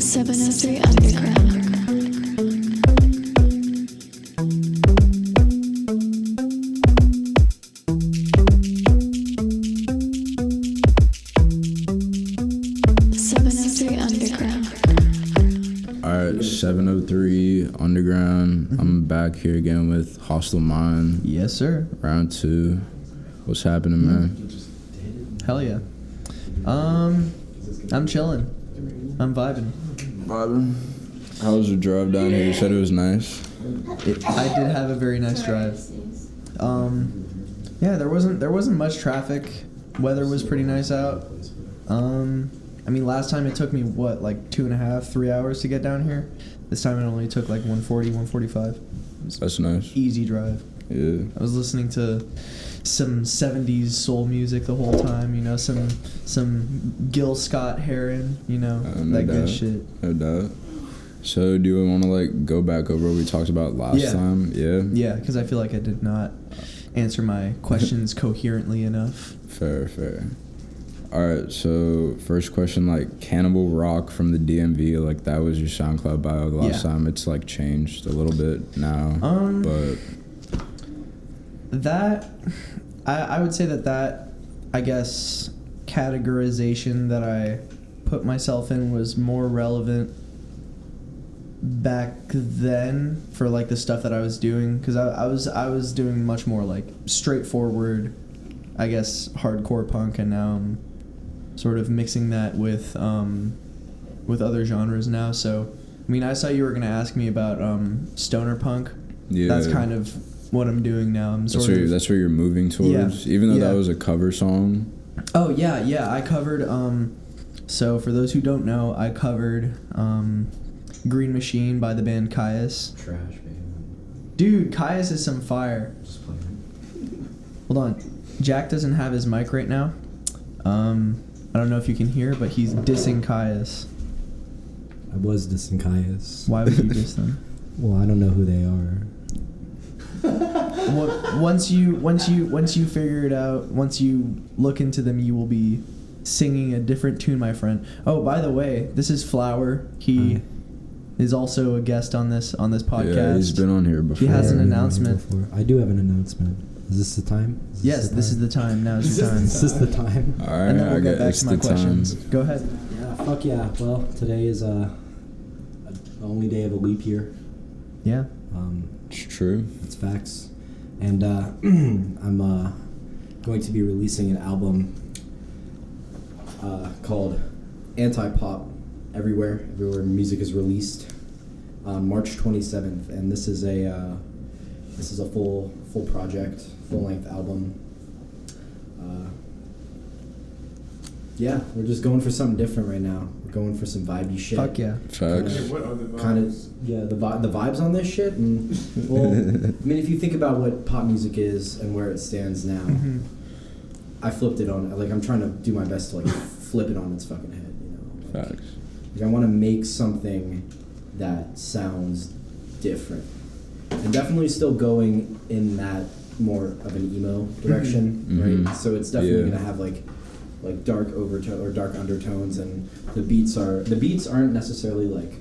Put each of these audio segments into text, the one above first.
703 Underground. 703 Underground. Mm-hmm. I'm back here again with Hostile Mind. Yes, sir. Round 2. What's happening, man? Hell yeah. I'm chilling. I'm vibing. How was your drive down here? You said it was nice. I did have a very nice drive. Yeah, there wasn't much traffic. Weather was pretty nice out. I mean, last time it took me, like 2.5, 3 hours to get down here. This time it only took like 140, 145. That's nice. Easy drive. Yeah. I was listening to some 70s soul music the whole time, you know, some Gil Scott-Heron, you know, that good shit. No doubt. So, do you want to, like, go back over what we talked about last time? Yeah? Yeah, because I feel like I did not answer my questions coherently enough. Fair. Alright, so first question, like Cannibal Rock from the DMV, like that was your SoundCloud bio the last time. It's like changed a little bit now, but that I would say that I guess categorization that I put myself in was more relevant back then for like the stuff that I was doing, because I was doing much more like straightforward, I guess, hardcore punk, and now I'm sort of mixing that with other genres now. So, I mean, I saw you were gonna ask me about stoner punk. Yeah, that's kind of what I'm doing now. That's where you're moving towards. Yeah, even though that was a cover song. Oh yeah, I covered. So for those who don't know, I covered Green Machine by the band Caius. Trash band. Dude, Caius is some fire. Just playing. Hold on, Jack doesn't have his mic right now. I don't know if you can hear, but he's dissing Caius. I was dissing Caius. Why would you diss them? Well, I don't know who they are. Once you figure it out, once you look into them, you will be singing a different tune, my friend. Oh, by the way, this is Flowr. He is also a guest on this podcast. Yeah, he's been on here before. He has an announcement. I do have an announcement. Is this the time? Yes, this is the time. Now is your time. Is this the time? All right, and then we'll get back to my questions. Time. Go ahead. Yeah, fuck yeah. Well, today is the only day of a leap year. Yeah. It's true. It's facts. And I'm going to be releasing an album called Anti-Pop Everywhere music is released on March 27th, and this is a full project, full-length album. Yeah, we're just going for something different right now. We're going for some vibey shit. Fuck yeah. Facts. Kind of, yeah, the vibes on this shit. And, well, I mean, if you think about what pop music is and where it stands now, I flipped it on. Like, I'm trying to do my best to, like, flip it on its fucking head, you know? Like, facts. Like, I want to make something that sounds different. And definitely still going in that more of an emo direction, right? So it's definitely gonna have like dark overtone or dark undertones, and the beats aren't necessarily like.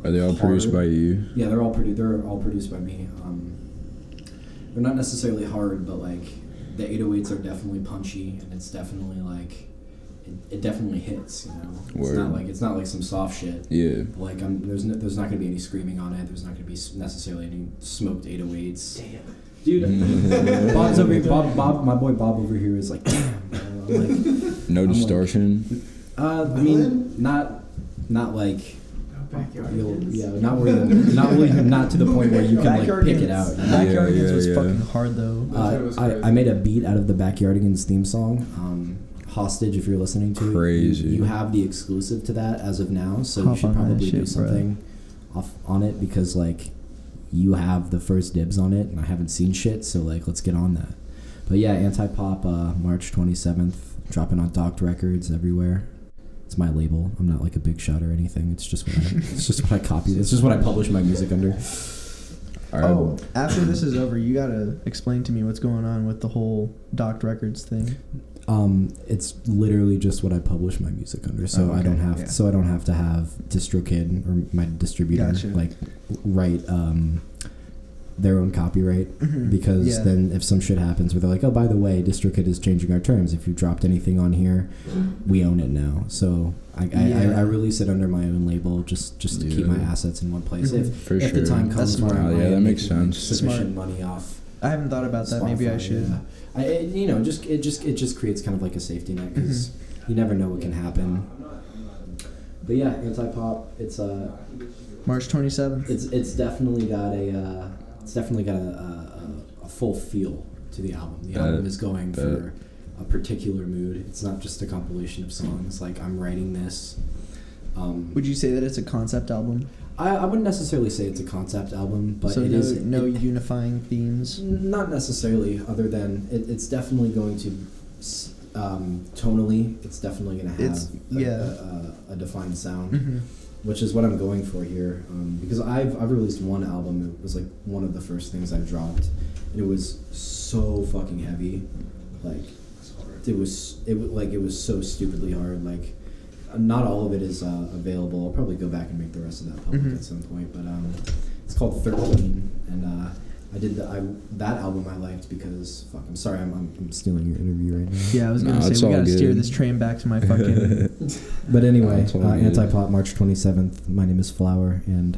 Are they all hard. produced by you? Yeah, they're all produced by me. They're not necessarily hard, but like the 808s are definitely punchy, and it's definitely like it definitely hits. You know, it's not like some soft shit. Yeah. Like there's not gonna be any screaming on it. There's not gonna be necessarily any smoked 808s. Damn. Dude, Bob's over here. Bob, my boy Bob over here is like, damn. Like, no distortion. I mean, not like. Not to the point where you can like pick it out. Backyardigans was fucking hard though. I made a beat out of the Backyardigans theme song. Hostage, if you're listening to Crazy. it, you have the exclusive to that as of now, so you should probably do something off on it, because like you have the first dibs on it, and I haven't seen shit, so like let's get on that. But yeah, Anti-Pop, March 27th, dropping on Docked Records everywhere. It's my label. I'm not like a big shot or anything. It's just what I copy. It's just what I publish my music under. Oh, after this is over, you gotta explain to me what's going on with the whole Docked Records thing. It's literally just what I publish my music under, so I don't have to have DistroKid or my distributor like write their own copyright, because then if some shit happens where they're like, oh, by the way, DistroKid is changing our terms, if you dropped anything on here, we own it now. So I release it under my own label just to keep my assets in one place. If the time comes where that makes sense. Sufficient money off. I haven't thought about that. Maybe I should. It just creates kind of like a safety net, because you never know what can happen. But yeah, Anti-Pop, it's March 27th. It's definitely got a full feel to the album. The album is going for a particular mood. It's not just a compilation of songs. Like, I'm writing this. Would you say that it's a concept album? I wouldn't necessarily say it's a concept album, but so no unifying themes? Not necessarily, other than it's definitely going to, tonally, it's definitely going to have a defined sound, which is what I'm going for here. Because I've released one album. It was like one of the first things I dropped, and it was so fucking heavy. Like, it was so stupidly hard. Like, not all of it is available. I'll probably go back and make the rest of that public at some point. But it's called 13, and I did that album I liked because I'm sorry, I'm stealing your interview right now. Yeah, I was gonna say we gotta steer this train back to my fucking. But anyway, Anti-Pop, March 27th. My name is Flowr, and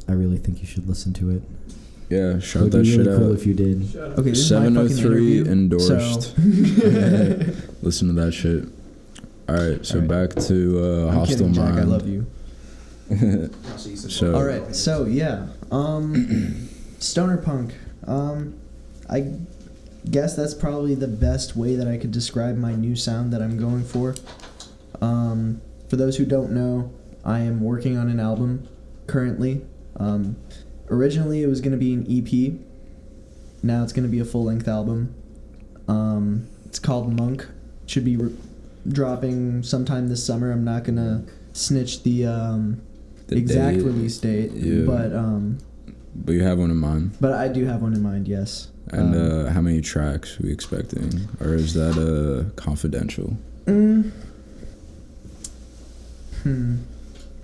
I really think you should listen to it. Yeah, shout that shit out. Cool if you did. Okay, this 703 is my endorsed. So. Listen to that shit. All right, so back to Hostile Mind. Jack, I love you. So. All right, so yeah, stoner punk. I guess that's probably the best way that I could describe my new sound that I'm going for. For those who don't know, I am working on an album currently. Originally, it was going to be an EP. Now it's going to be a full-length album. It's called Monk. Should be dropping sometime this summer. I'm not going to snitch the exact date. Release date. Yeah. But you have one in mind. But I do have one in mind, yes. And how many tracks are we expecting? Or is that confidential?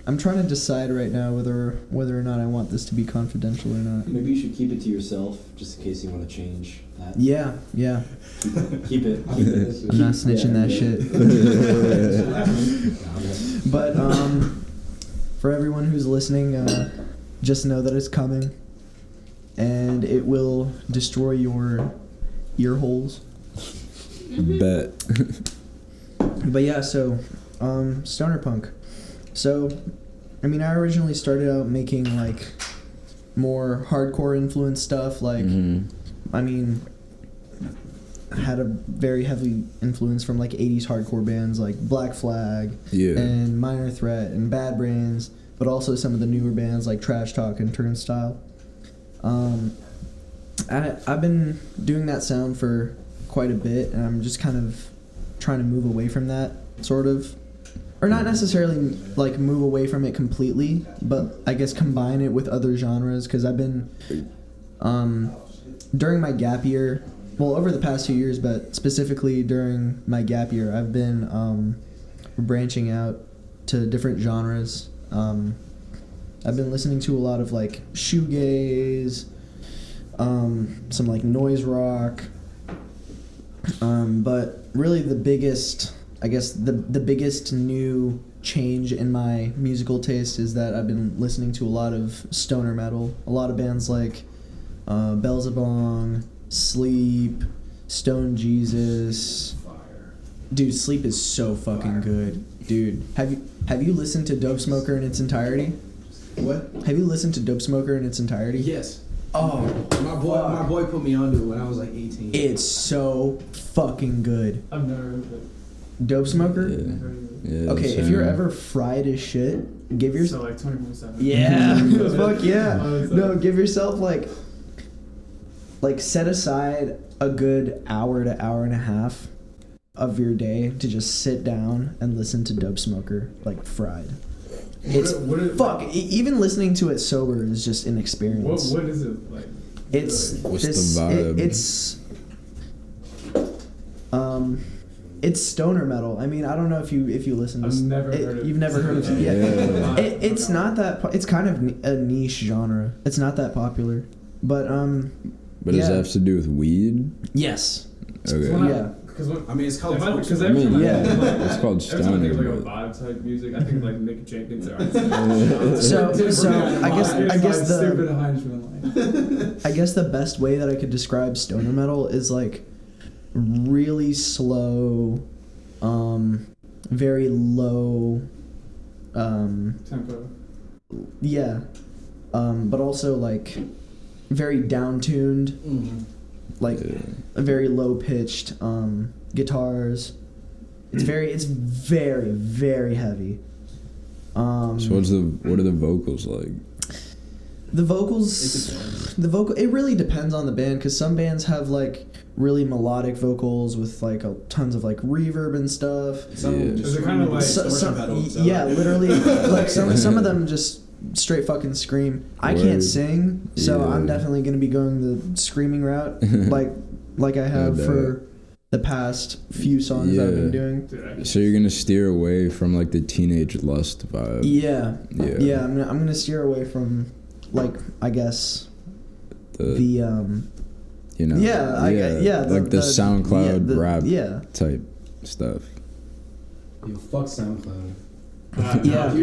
I'm trying to decide right now whether or not I want this to be confidential or not. Maybe you should keep it to yourself, just in case you want to change that. Yeah. Keep it. I'm not snitching that shit. But for everyone who's listening, just know that it's coming, and it will destroy your ear holes. Bet. But yeah, so stoner punk. So, I mean, I originally started out making, like, more hardcore influence stuff, like, I mean, I had a very heavy influence from, like, 80s hardcore bands like Black Flag and Minor Threat and Bad Brains, but also some of the newer bands like Trash Talk and Turnstile. I've been doing that sound for quite a bit, and I'm just kind of trying to move away from that, sort of. Or not necessarily, like, move away from it completely, but I guess combine it with other genres, because I've been, during my gap year, well, over the past 2 years, but specifically during my gap year, I've been branching out to different genres. I've been listening to a lot of, like, shoegaze, some, like, noise rock, but really the biggest... I guess the biggest new change in my musical taste is that I've been listening to a lot of stoner metal. A lot of bands like Belzebong, Sleep, Stone Jesus. Dude, Sleep is so fucking good. Dude, have you listened to Dope Smoker in its entirety? What? Have you listened to Dope Smoker in its entirety? Yes. Oh, my boy put me onto it when I was like 18. It's so fucking good. I've never heard of it. Dope Smoker? Yeah, okay, if you're ever fried as shit, give yourself... So like 24/7. Yeah. Fuck yeah. No, give yourself like set aside a good hour to hour and a half of your day to just sit down and listen to Dope Smoker, like, fried. It's... even listening to it sober is just an experience. What is it like? It's... What's the vibe? It's... It's stoner metal. I mean, I don't know if you listen to. I've never heard of. You've never heard of it. Yeah. It's not that. It's kind of a niche genre. It's not that popular, but But does that have to do with weed? Yes. Okay. Yeah. I mean, it's called. Because I mean, yeah. It's called every time I stoner. think of like a but- vibe type music, I think of like Nick Jenkins. So I guess stupid the Heinzman I guess the best way that I could describe stoner metal is like really slow, very low, tempo. yeah, but also like very down-tuned, like very low-pitched guitars. It's very very heavy. So what are the vocals like? The vocal, it really depends on the band, because some bands have like really melodic vocals with like tons of like reverb and stuff. Is it kind of like literally like some of them just straight fucking scream. I can't sing, so I'm definitely gonna be going the screaming route, like I have for the past few songs I've been doing. So you're gonna steer away from like the teenage lust vibe. Yeah. I'm gonna steer away from, like, I guess the like the SoundCloud rap yeah type stuff. Yo, fuck SoundCloud. Yeah.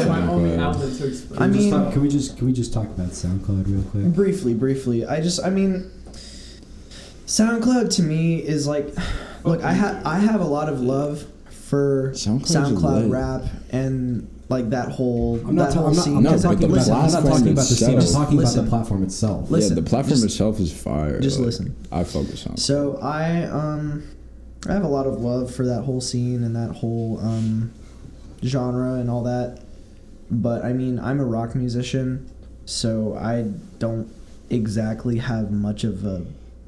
My only outlet to express. I mean, can we just talk about SoundCloud real quick? Briefly. I mean, SoundCloud to me is like, look, I have a lot of love for SoundCloud rap and like that whole scene. I'm not talking about the scene. I'm talking about the platform itself. Yeah, the platform itself is fire. Just listen. I focus on. So I have a lot of love for that whole scene and that whole genre and all that. But I mean, I'm a rock musician, so I don't exactly have much of a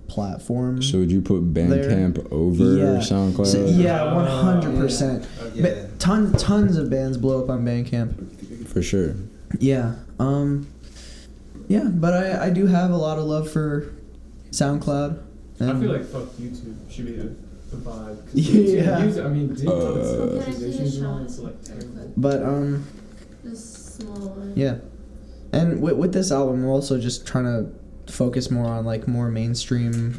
platform. So would you put Bandcamp over SoundCloud? So, 100%. But tons of bands blow up on Bandcamp. For sure. Yeah. But I do have a lot of love for SoundCloud. I feel like fuck YouTube should be the vibe. Yeah. YouTube, I mean, musicians and all, it's like terrible. But This small one. yeah. And with this album, we're also just trying to focus more on like more mainstream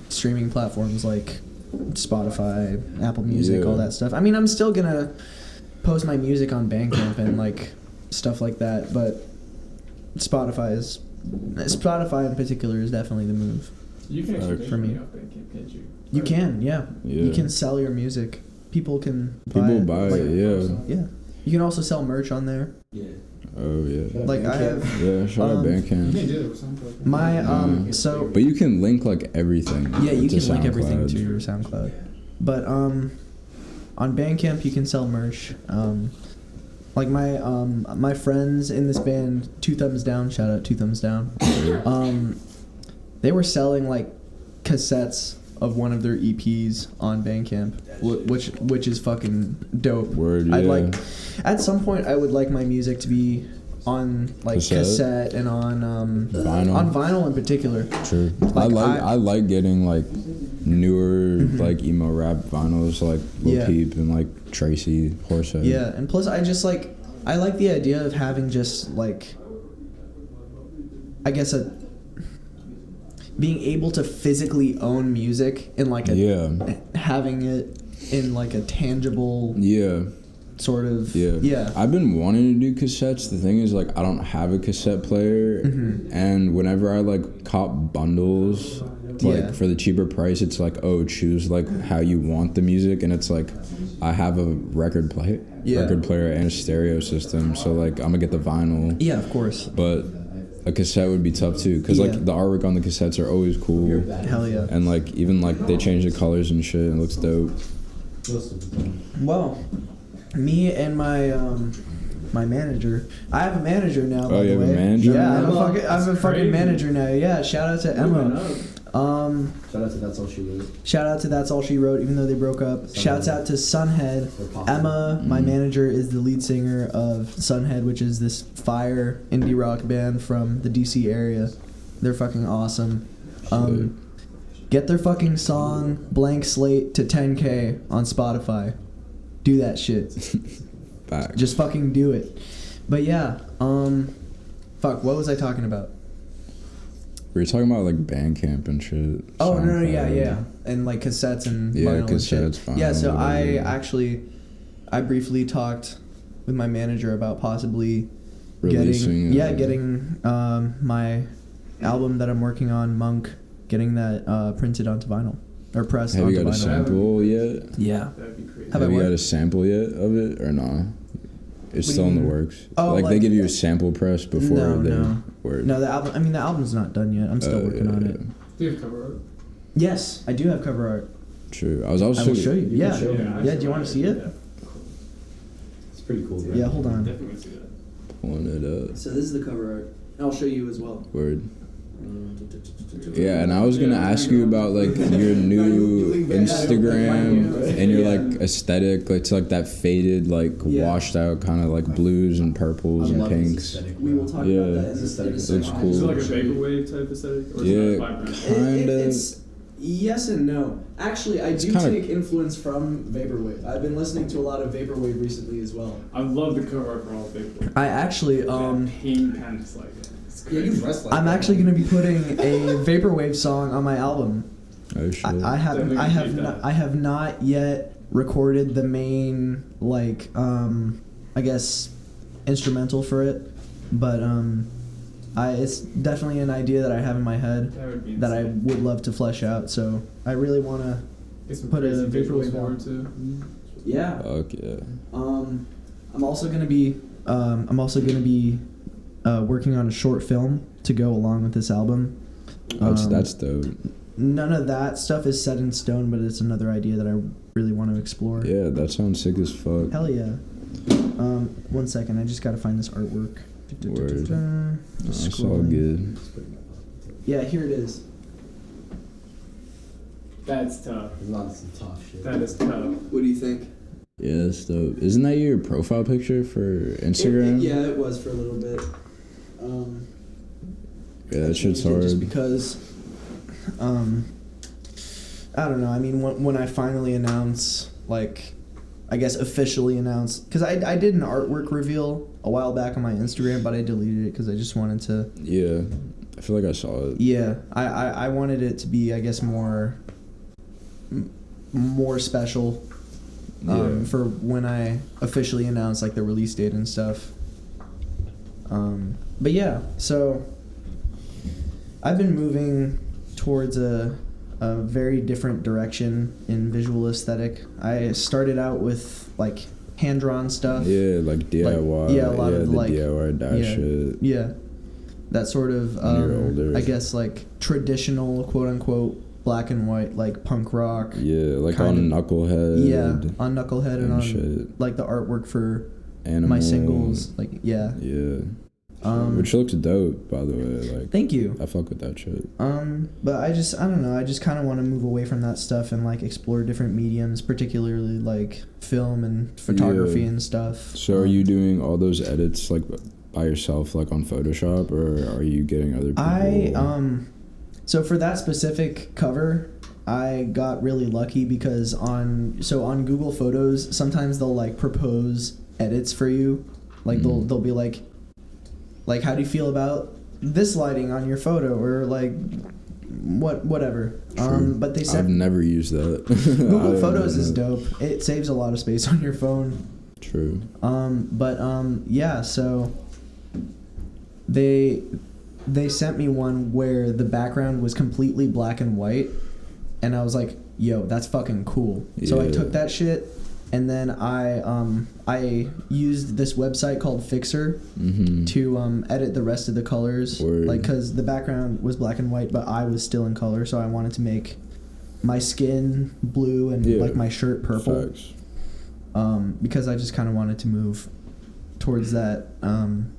streaming platforms like Spotify, Apple Music, all that stuff. I mean, I'm still gonna post my music on Bandcamp and like stuff like that, but Spotify in particular is definitely the move. You can actually make for me. money off Bandcamp, can't you? You can, yeah. You can sell your music. People can buy it. Yeah. You can also sell merch on there. Yeah. Oh yeah. Like I have. Yeah, shout out Bandcamp. You can do it with SoundCloud. My so. But you can link like everything. Yeah, you to can link everything SoundCloud. to your SoundCloud. But on Bandcamp you can sell merch. Like my friends in this band, 2 Thumbs Down, shout out 2 Thumbs Down. They were selling like cassettes of one of their EPs on Bandcamp, which is fucking dope. Word, yeah. I'd like, at some point, I would like my music to be on like cassette and on vinyl. On vinyl in particular. True. Like, I like getting like newer like emo rap vinyls like Lil Peep and like Tracy Horsehead. Yeah, and plus I just like I like the idea of having just like I guess being able to physically own music in like having it in like a tangible sort of I've been wanting to do cassettes. The thing is, like, I don't have a cassette player, and whenever I like cop bundles like for the cheaper price, it's like, oh, choose like how you want the music, and it's like I have a record player and a stereo system, so like I'm gonna get the vinyl. Yeah, of course. But a cassette would be tough too, because like the artwork on the cassettes are always cool. Hell yeah. And like even like they change the colors and shit, and it looks dope. Well, me and my manager. I have a manager now. Oh, you have a manager? Yeah, I'm a fucking manager now. Yeah, shout out to Emma. Shout out to That's All She Wrote. Shout out to That's All She Wrote, even though they broke up. Shouts out to Sunhead. Emma, my manager, is the lead singer of Sunhead, which is this fire indie rock band from the DC area. They're fucking awesome. get their fucking song Blank Slate to 10K on Spotify. Do that shit. Back. Just fucking do it. But yeah, fuck, what was I talking about? We were talking about like Bandcamp and shit. Oh no, SoundCloud. yeah, and like cassettes and Yeah, vinyl and shit. cassettes, vinyl, Yeah, so whatever. I briefly talked with my manager about possibly Releasing getting my album that I'm working on, Monk, getting that printed onto vinyl or pressed Have onto you got a vinyl. sample yet? Yeah. That'd be crazy. Have Have I you what? got a sample yet of it or no? It's What still do in you the mean? works. Oh, like they like- give you a sample press before No, they no. work. No, the album's not done yet. I'm still working on it. Do you have cover art? Yes, I do have cover art. True. I was also. I will show you. can Yeah. show me. Yeah, do you want to see it? Yeah. It's pretty cool, bro. Yeah, hold on. Definitely want to see that. Pulling it up. So this is the cover art. I'll show you as well. Word. Yeah, and I was gonna ask you about like your new Instagram and your like aesthetic. It's like that faded, like Yeah. washed out kind of like blues and purples and pinks. We will talk Yeah. about that in Looks a second. cool. Is it like a vaporwave type aesthetic? Or is Yeah. it not vibrant? Kinda. It's yes and no. Actually, I do kinda- take influence from vaporwave. I've been listening to a lot of vaporwave recently as well. I love the cover art for all vaporwave. I actually That paint pen is like it. It's crazy. I'm actually going to be putting a vaporwave song on my album. Oh shit. I have not yet recorded the main like I guess instrumental for it, but it's definitely an idea that I have in my head That would be that I insane. would love to flesh out. So I really want to. Get some put a crazy visuals vaporwave for on. it too. Yeah. Fuck yeah. I'm also gonna be working on a short film to go along with this album. That's dope. None of that stuff is set in stone, but it's another idea that I really want to explore. Yeah, that sounds sick as fuck. Hell yeah. 1 second, I just gotta find this artwork. Word. Just That's all scrolling. good. Yeah, here it is. That's tough. There's lots of tough shit. That is tough. What do you think? Yeah, that's dope. Isn't that your profile picture for Instagram? Yeah, it was for a little bit. Yeah, that shit's Just hard. because, I don't know. I mean, when I finally announce, like, I guess officially announce, because I did an artwork reveal a while back on my Instagram, but I deleted it because I just wanted to. Yeah, I feel like I saw it. Yeah, I wanted it to be, I guess, more special. Yeah. For when I officially announce like the release date and stuff. But yeah, so I've been moving towards a very different direction in visual aesthetic. I started out with like hand drawn stuff. Yeah, like DIY. yeah, a lot of, the like, DIY dye shit. Yeah, that sort of When you're older. I guess like traditional quote unquote black and white like punk rock. Yeah, like kind on of- Knucklehead. Yeah, on Knucklehead and on shit. like the artwork for Animal. my singles. Like yeah. Yeah. Which looks dope, by the way. Like, Thank you. I fuck with that shit. But I don't know. I just kind of want to move away from that stuff and like explore different mediums, particularly like film and photography Yeah. and stuff. So are you doing all those edits like by yourself, like on Photoshop, or are you getting other people? So for that specific cover, I got really lucky because on Google Photos, sometimes they'll like propose edits for you. Like they'll be like how do you feel about this lighting on your photo, or like whatever. True. But they I've said never used that. Google I Photos is don't know. dope. It saves a lot of space on your phone. True. Yeah, so they sent me one where the background was completely black and white, and I was like, yo, that's fucking cool. So I Yeah. took that shit, and then I used this website called Fixer Mm-hmm. to edit the rest of the colors. Word. Like, because the background was black and white, but I was still in color, so I wanted to make my skin blue and Yeah. like my shirt purple. Facts. Because I just kind of wanted to move towards that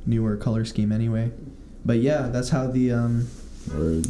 newer color scheme anyway. But yeah, that's how the Word.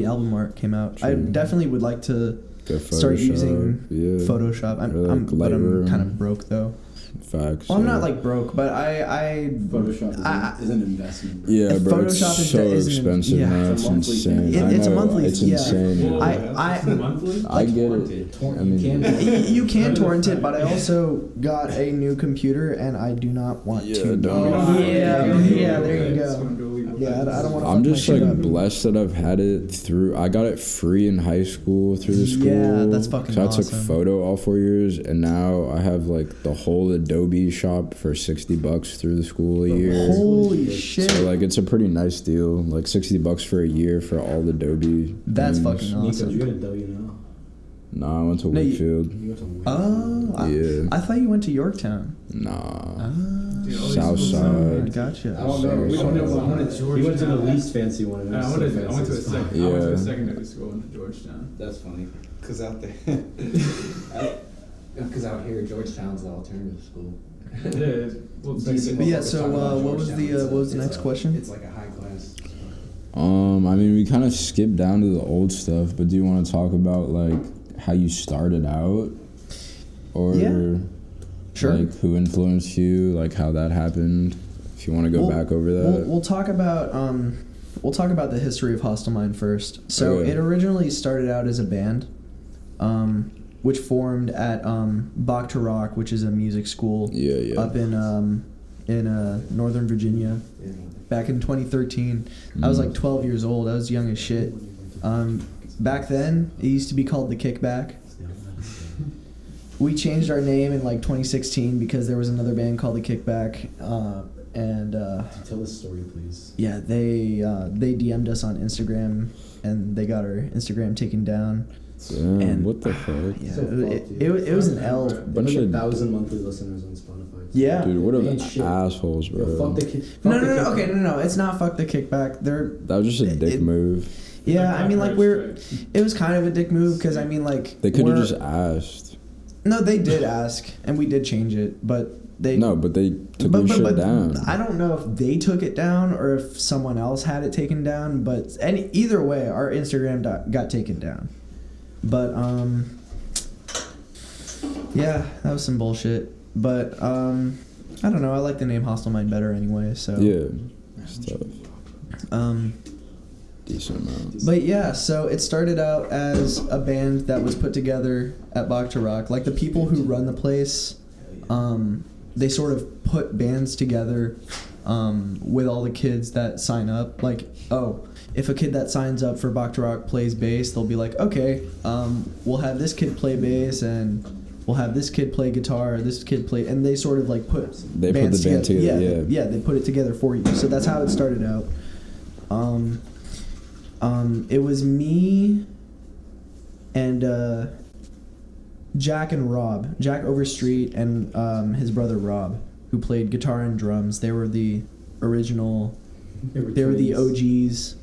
album art came out. I True. definitely would like to start using Photoshop. Or, I'm Lightroom. kind of broke though. Facts. Well, I'm not like broke, but I Photoshop is an investment. Yeah, bro. Photoshop It's so expensive now. It's insane. It's a monthly. It's yeah. insane. I get it. I mean, you can torrent it, but I also got a new computer and I do not want to. Yeah, there you go. Yeah, I don't want to. I'm just like blessed that I've had it through. I got it free in high school through the school. Yeah, that's fucking awesome. I took photo all 4 years, and now I have like the whole Adobe shop for $60 through the school a year. Holy shit! So like it's a pretty nice deal. Like $60 for a year for all the Adobe. That's things. fucking awesome. You got a W now. Nah, I went to Wakefield. Oh, Yeah. I thought you went to Yorktown. Nah. Dude, South side. Gotcha. I don't know. You went to the least fancy one. I went to a second. Yeah. I went to a secondary school in Georgetown. That's funny. Because out there. Because out here, Georgetown's the alternative school. It is. Well, it's like, But yeah, so what was the next question? It's like a high class. I mean, we kind of skipped down to the old stuff, but do you want to talk about like how you started out, or Sure. like who influenced you, like how that happened? If you want to go back over that, we'll talk about the history of Hostelemind first. So Okay. it originally started out as a band, which formed at Bach to Rock, which is a music school up in Northern Virginia. Yeah. Back in 2013, I was like 12 years old. I was young as shit. Back then, it used to be called The Kickback. We changed our name in like 2016 because there was another band called The Kickback, and Tell the story, please. yeah, they DM'd us on Instagram, and they got our Instagram taken down. Damn, and- what the fuck? Yeah, So it was an L. Bunch There's of 1,000 monthly listeners on Spotify. Yeah. dude, what They are ain't shit. assholes, bro? Yo, fuck the kid. No, okay, no, it's not fuck the Kickback. That was just a dick move. Yeah, I mean, like it was kind of a dick move because I mean, like They could have just asked. No, they did ask, and we did change it, but they But they took your shit down. I don't know if they took it down or if someone else had it taken down. But either way, our Instagram got taken down. But yeah, that was some bullshit. But I don't know. I like the name Hostelemind better anyway. So Yeah, stuff. Decent amount. But yeah, so it started out as a band that was put together at Bach to Rock. Like the people who run the place, they sort of put bands together with all the kids that sign up. Like, if a kid that signs up for Bach to Rock plays bass, they'll be like, okay, we'll have this kid play bass and we'll have this kid play guitar, this kid play, and they sort of like put They put the band together. Yeah, they put it together for you. So that's how it started out. It was me and Jack and Rob, Jack Overstreet and his brother Rob, who played guitar and drums. They were the original. They were the OGs.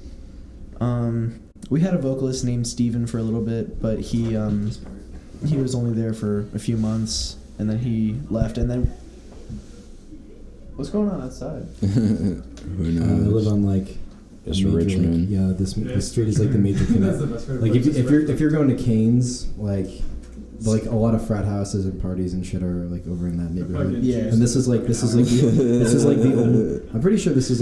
We had a vocalist named Steven for a little bit, but he was only there for a few months, and then he left. And then what's going on outside? Who I knows? live on like. It's major, Richmond. Like, this street is like the major That's the connect. best part Like about if you're going to Canes, like a lot of frat houses and parties and shit are like over in that neighborhood. Yeah. And this is like the only. I'm pretty sure this is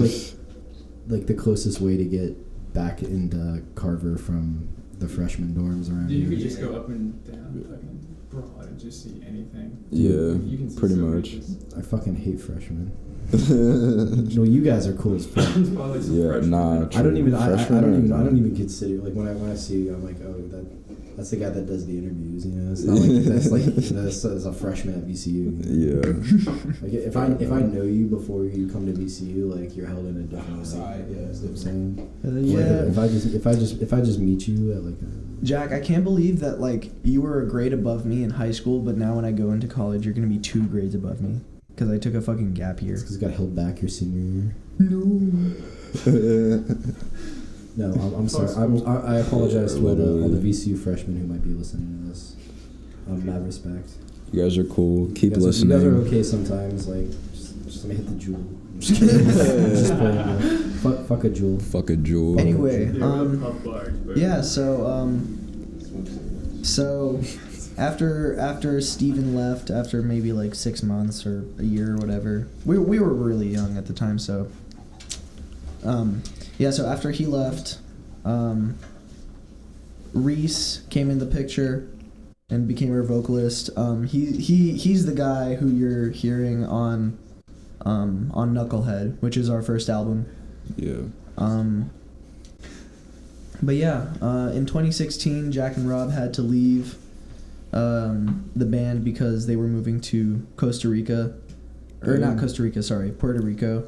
like the closest way to get back into Carver from the freshman dorms around You here. could just go up and down fucking Broad and just see anything. Yeah, You can see pretty so much. much. I fucking hate freshmen. No, you guys are cool as fuck. Yeah, nah. I don't even. I Freshmen don't even consider like when I see you, I'm like, oh, that's the guy that does the interviews. You know, it's not like that's a freshman at VCU. Yeah. Like if I know you before you come to VCU, like you're held in a different light. Yeah, that's what I'm saying. Yeah. Like, if I just meet you at like Jack, I can't believe that like you were a grade above me in high school, but now when I go into college, you're gonna be 2 grades above me because I took a fucking gap year. because you got held back your senior year. No. No, I'm sorry. I apologize to all the VCU freshmen who might be listening to this. Mad respect. You guys are cool. Keep You listening. guys are okay sometimes. Like, just let me hit the jewel. Just kidding. Just playing. Fuck a jewel. Fuck a jewel. Anyway, Pub large, but yeah. So So after Steven left, after maybe like 6 months or a year or whatever, we were really young at the time, so so after he left, Reese came in the picture and became our vocalist. He's the guy who you're hearing on Knucklehead, which is our first album. Yeah. But yeah, in 2016, Jack and Rob had to leave the band because they were moving to Costa Rica, or not Costa Rica, sorry, Puerto Rico.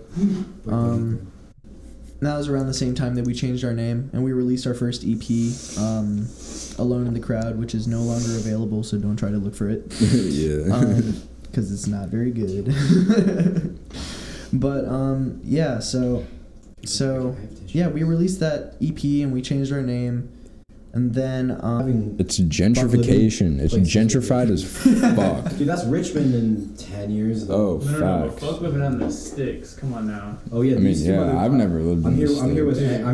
That was around the same time that we changed our name and we released our first EP, Alone in the Crowd, which is no longer available, so don't try to look for it. Yeah. Because it's not very good. But yeah, so we released that EP and we changed our name, and then it's gentrification. It's gentrified as fuck. Dude, that's Richmond in 10 years. Oh, No, facts. fuck living on the sticks. Come on now. Oh yeah, I mean, yeah, I've never lived in the States. I'm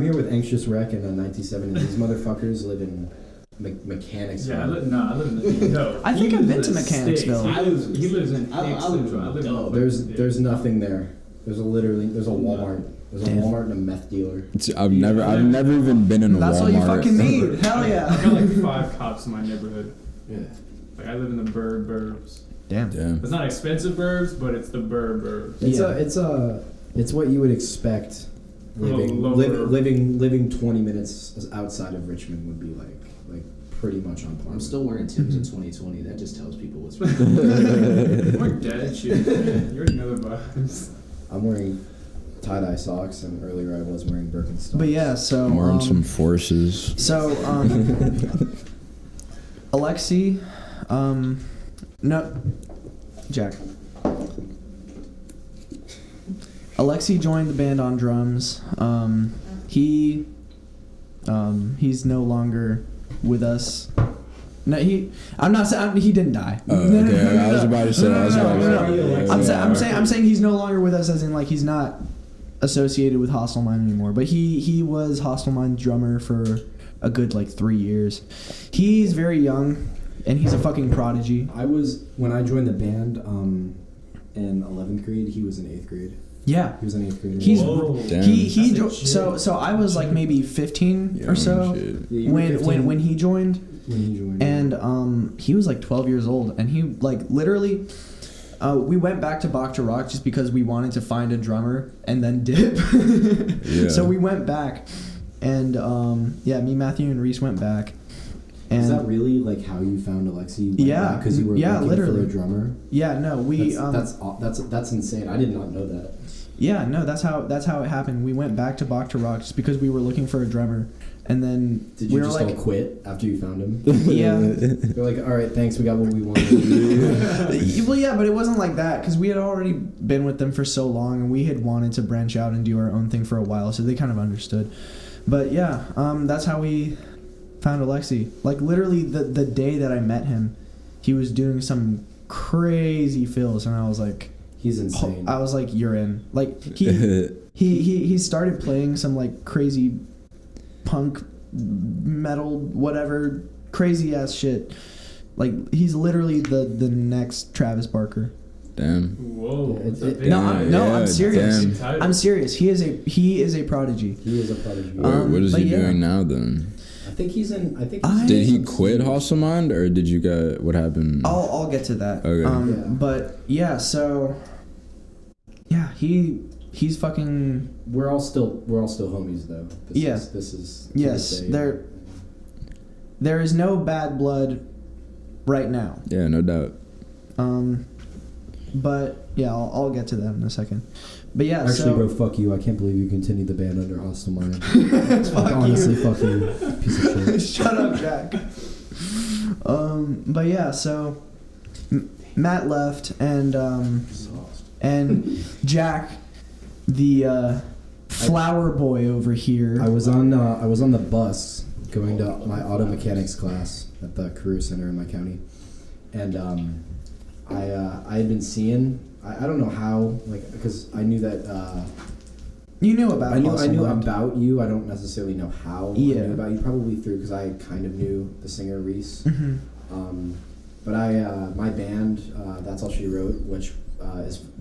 here with Anxious Wreck in 1970. These motherfuckers live in Mechanicsville. Yeah, I live in the no. I think he I've been lives to in sticks. Mechanicsville. He lives in Central. I live in There's nothing there. There's a Walmart. There's a Walmart and a meth dealer. I've never even been in a That's Walmart. all you fucking need. Hell I've yeah. got like 5 cops in my neighborhood. Yeah. Like I live in the burbs. Damn. It's not expensive burbs, but it's the burbs. It's what you would expect. Living 20 minutes outside of Richmond would be like pretty much on par. I'm still wearing Tim's in 2020. That just tells people what's real. We're dead shit. You already know the vibes. I'm wearing tie-dye socks, and earlier I was wearing Birkenstocks. But yeah, so I'm wearing some forces. So Alexi, no, Jack. Alexi joined the band on drums. He's no longer with us. No, I'm not saying he didn't die. Oh, okay. I was about to say. I'm saying he's no longer with us, as in like he's not associated with Hostile Mind anymore. But he was Hostile Mind's drummer for a good like 3 years. He's very young, and he's a fucking prodigy. When I joined the band in 11th grade. He was in 8th grade. Yeah, he was in 8th grade. So I was like maybe 15 or so when he joined. And he was like 12 years old, and he like literally we went back to Bach to Rock just because we wanted to find a drummer and then dip. Yeah. So we went back, and me, Matthew, and Reese went back. And is that really like how you found Alexi? Yeah, because you were looking literally for a drummer. Yeah, no, we that's insane. I did not know that. Yeah, no, that's how it happened. We went back to Bach to Rock just because we were looking for a drummer. And then did you just all quit after you found him? Yeah. They're like, all right, thanks, we got what we wanted. Well, yeah, but it wasn't like that because we had already been with them for so long, and we had wanted to branch out and do our own thing for a while, so they kind of understood. But yeah, that's how we found Alexi. Like literally the day that I met him, he was doing some crazy fills, and I was like, he's insane. I was like, you're in. Like he started playing some like crazy punk, metal, whatever, crazy ass shit. Like he's literally the next Travis Barker. Damn. Whoa. I'm serious. Damn. I'm serious. He is a prodigy. He is a prodigy. What is he doing now then? I think he's did he quit Hostile Mind, or did you get what happened? I'll get to that. Okay. But yeah, so yeah, he's fucking. We're all still homies though. This is yes. There is no bad blood right now. Yeah, no doubt. But yeah, I'll get to that in a second. But yeah, actually, bro, fuck you. I can't believe you continued the band under Hostile Mind. Honestly, fuck you, piece of shit. Shut up, Jack. But yeah, so Matt left, and Jack, the flower boy over here. I was on the bus going to my auto mechanics class at the career center in my county, and I had been seeing. I don't know how, like, because I knew that You knew about I knew Hostelemind. about you. I don't necessarily know how I knew about you. Probably through because I kind of knew the singer Reese. But my band, That's All She Wrote, which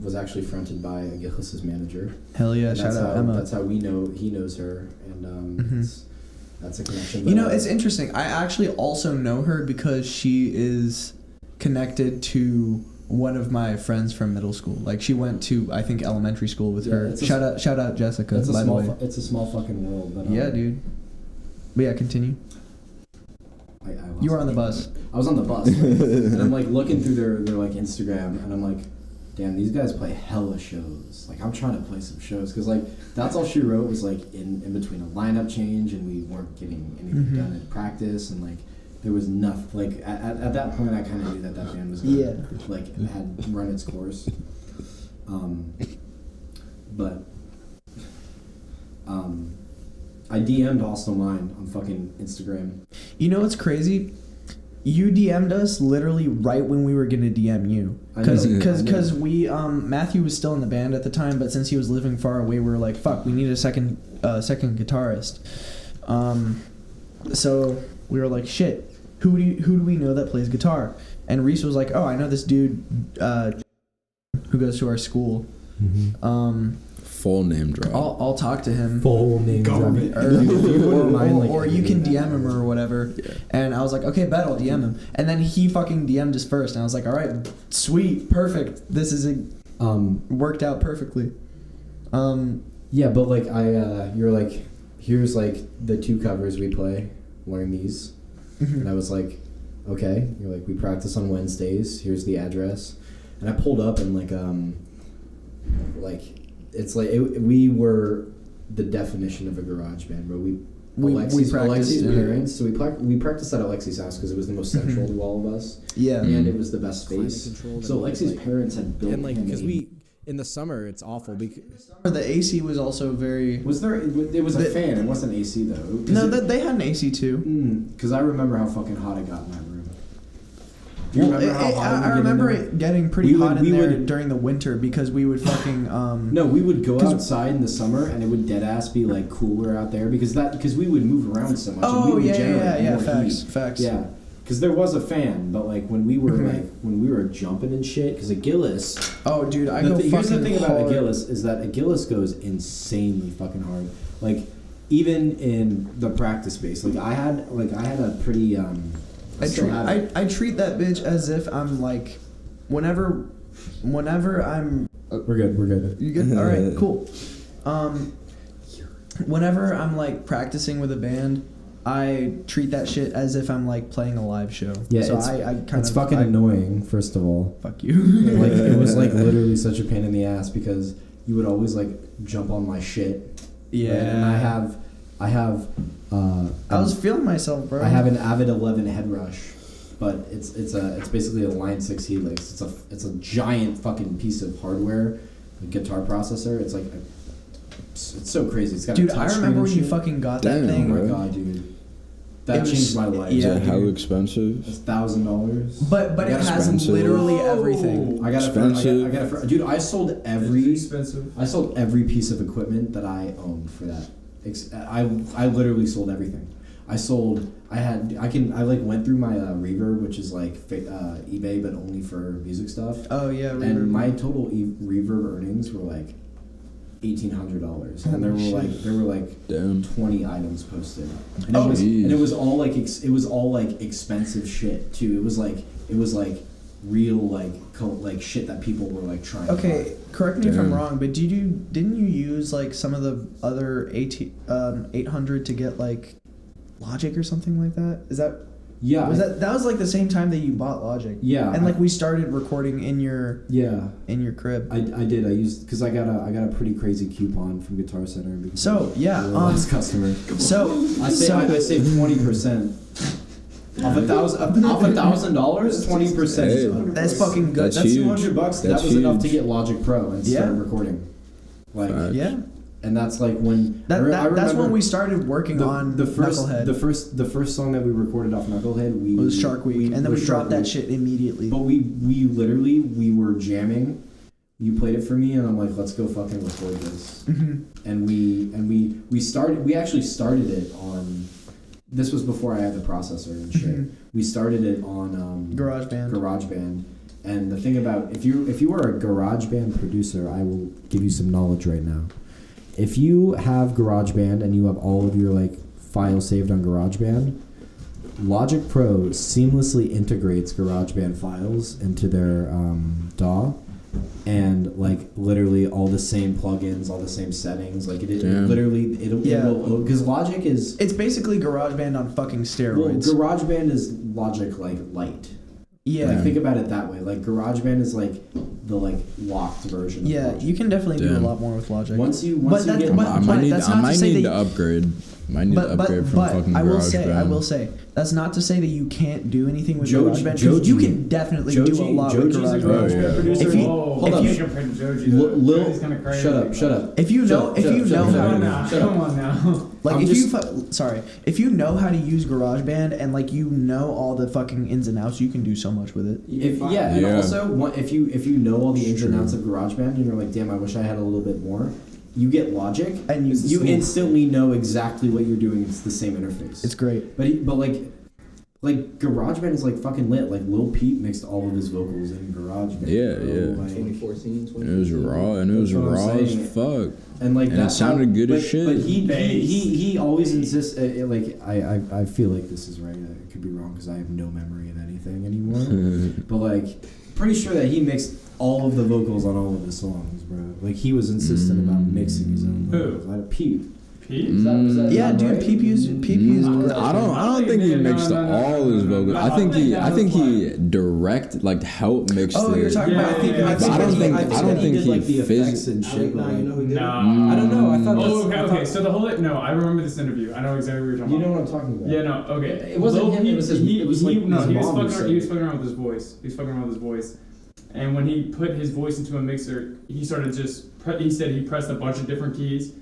was actually fronted by Gillis's manager. Hell yeah! Shout out Emma. That's how we know he knows her, and that's a connection. You know, it's interesting. I actually also know her because she is connected to one of my friends from middle school. Like she went to, I think, elementary school with her. Shout out Jessica. By the way, it's a small fucking world. But, yeah, dude. But yeah, continue. You were on the bus. I was on the bus, and I'm like looking through their like Instagram, and I'm like, damn, these guys play hella shows. Like I'm trying to play some shows because like That's All She Wrote was like in between a lineup change, and we weren't getting anything done in practice, and like there was nothing. Like at that point, I kind of knew that band was gonna, like had run its course. But I DM'd Hostelemind on fucking Instagram. You know what's crazy? You DM'd us literally right when we were gonna DM you, because we Matthew was still in the band at the time, but since he was living far away, we were like, fuck, we need a second guitarist. So we were like, shit, who do we know that plays guitar? And Reese was like, oh, I know this dude who goes to our school. Full name drop. I'll talk to him. Full name drop. Or you can DM him or whatever. Yeah. And I was like, okay, bet I'll DM him. And then he fucking DM'd us first, and I was like, all right, sweet, perfect. This is worked out perfectly. Yeah, but like you're like, here's like the 2 covers we play. Learn these. And I was like, okay. You're like, we practice on Wednesdays. Here's the address. And I pulled up and like it's like we were the definition of a garage band, bro. We practiced parents, so we practiced at Alexi's house because it was the most central to all of us. Yeah, and it was the best space. So Alexi's parents had built, and because we in the summer it's awful because the AC was also very. Was there? It was a fan. It wasn't AC though. No, they had an AC too. Because I remember how fucking hot it got in that room. Do you remember how hot I remember it getting pretty hot in there during the winter because we would fucking No, we would go outside in the summer and it would dead ass be like cooler out there because we would move around so much. Oh, and we would yeah, facts. Yeah. Because there was a fan, but like when we were jumping and shit, because a Gillis. Oh, dude, here's the thing about a Gillis is that a Gillis goes insanely fucking hard. Like even in the practice space, like I had a pretty I treat that bitch as if I'm like, whenever I'm. We're good. You good? All right, cool. Whenever I'm like practicing with a band, I treat that shit as if I'm like playing a live show. Yeah, so it's fucking annoying. First of all, fuck you. Like it was like literally such a pain in the ass because you would always like jump on my shit. Yeah, right? And I have. I was feeling myself, bro. I have an Avid 11 head rush, but it's basically a Line 6 Helix. It's a giant fucking piece of hardware, a guitar processor. It's like it's so crazy. It's got dude. A touch I remember when you fucking got that thing. Oh my god, dude. That changed my life. Yeah, how expensive? It's $1,000. But it has expensive. Literally everything. I got it. Dude, I sold every piece of equipment that I owned for that. I literally sold everything. I went through my Reverb, which is like eBay, but only for music stuff. Oh yeah, Reverb. And my total Reverb earnings were like $1,800, and there were like damn 20 items posted, and it was all like expensive shit too. It was like real like shit that people were like trying. Okay, to buy. correct me if I'm wrong, but didn't you use like some of the other 800 to get like Logic or something like that? Is that? Yeah. That was like the same time that you bought Logic? Yeah. And like we started recording in your crib. I did. I used because I got a pretty crazy coupon from Guitar Center. Because so yeah, last customer. So I saved 20%. Off $1,000, $20%. That's fucking good. That's $200. That was enough to get Logic Pro and start recording. Like yeah. And that's like when that's when we started working on Knucklehead. The first song that we recorded off Knucklehead was Shark Week, and then we dropped that shit immediately. But we were jamming you played it for me, and I'm like, let's go fucking record this. And we actually started it on. This was before I had the processor and shit. We started it on GarageBand. And the thing about if you are a GarageBand producer, I will give you some knowledge right now. If you have GarageBand and you have all of your like files saved on GarageBand, Logic Pro seamlessly integrates GarageBand files into their DAW, and like literally all the same plugins, all the same settings. Like it literally it'll because Logic is it's basically GarageBand on fucking steroids. Well, GarageBand is Logic like light. Yeah. Like think about it that way. Like GarageBand is like the like locked version. Yeah, of Logic. you can definitely do a lot more with Logic. Once you get, I might need to upgrade. Might need to upgrade from fucking GarageBand. I will say that's not to say that you can't do anything with GarageBand. Because you can definitely do a lot with GarageBand. If you hold up, Lil, shut up. If you know Come on now. Like if you know how to use GarageBand and like you know all the fucking ins and outs, you can do so much with it. And also if you know all the ins and outs of GarageBand and you're like, damn, I wish I had a little bit more. You get Logic, and you instantly know exactly what you're doing. It's the same interface. It's great. But like GarageBand is like fucking lit. Like Lil Peep mixed all of his vocals in GarageBand. Yeah. Like, 2014, 2015. It was raw, and it was raw as fuck. And like and it sounded good as shit. But he always insists. Like I feel like this is right. I could be wrong because I have no memory of anything anymore. But like, pretty sure that he mixed all of the vocals on all of his songs, bro. Like he was insistent about mixing his own vocals. I had a Peep. Is that yeah, dude. right? Peep used. I don't think he mixed all his vocals. I think he direct like helped mix. Oh, you're talking about. I don't think he like the effects and shit. I don't know. I thought. Oh, okay. So the whole I remember this interview. I know exactly what you're talking about. You know what I'm talking about? Yeah, no, okay. It wasn't him. It was his. It was like no. He was fucking around with his voice. He was fucking around with his voice. And when he put his voice into a mixer, he started he said he pressed a bunch of different keys,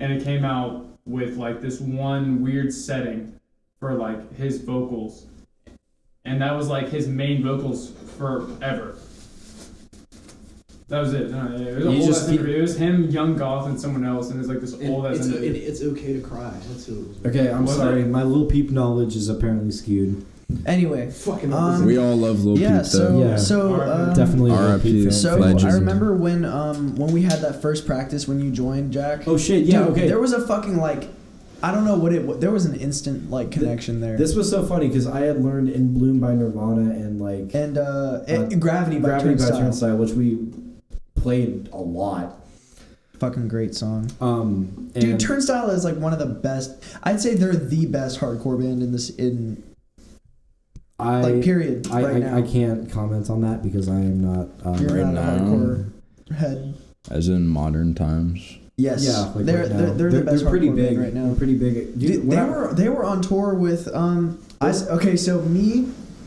and it came out with like this one weird setting for like his vocals. And that was like his main vocals forever. That was it. No, it was a whole ass interview. It was him, Young Goth, and someone else, and it was like this old ass interview. It's okay to cry. That's who it was. Okay, I'm sorry. My Lil Peep knowledge is apparently skewed. Anyway, we all love Lil Peep. Definitely R.I.P. So I remember when we had that first practice when you joined, Jack. Oh shit! Yeah. Dude, okay. There was a fucking like, I don't know what it was. There was an instant like connection there. This was so funny because I had learned In Bloom by Nirvana and like Gravity by Turnstile, which we played a lot. Fucking great song. Dude, Turnstile is like one of the best. I'd say they're the best hardcore band period. I can't comment on that because I am not. You're not a hardcore head. As in modern times. Yes. Yeah. Like they're the best. They're pretty hardcore big band right now. They're pretty big. Dude, they were on tour with So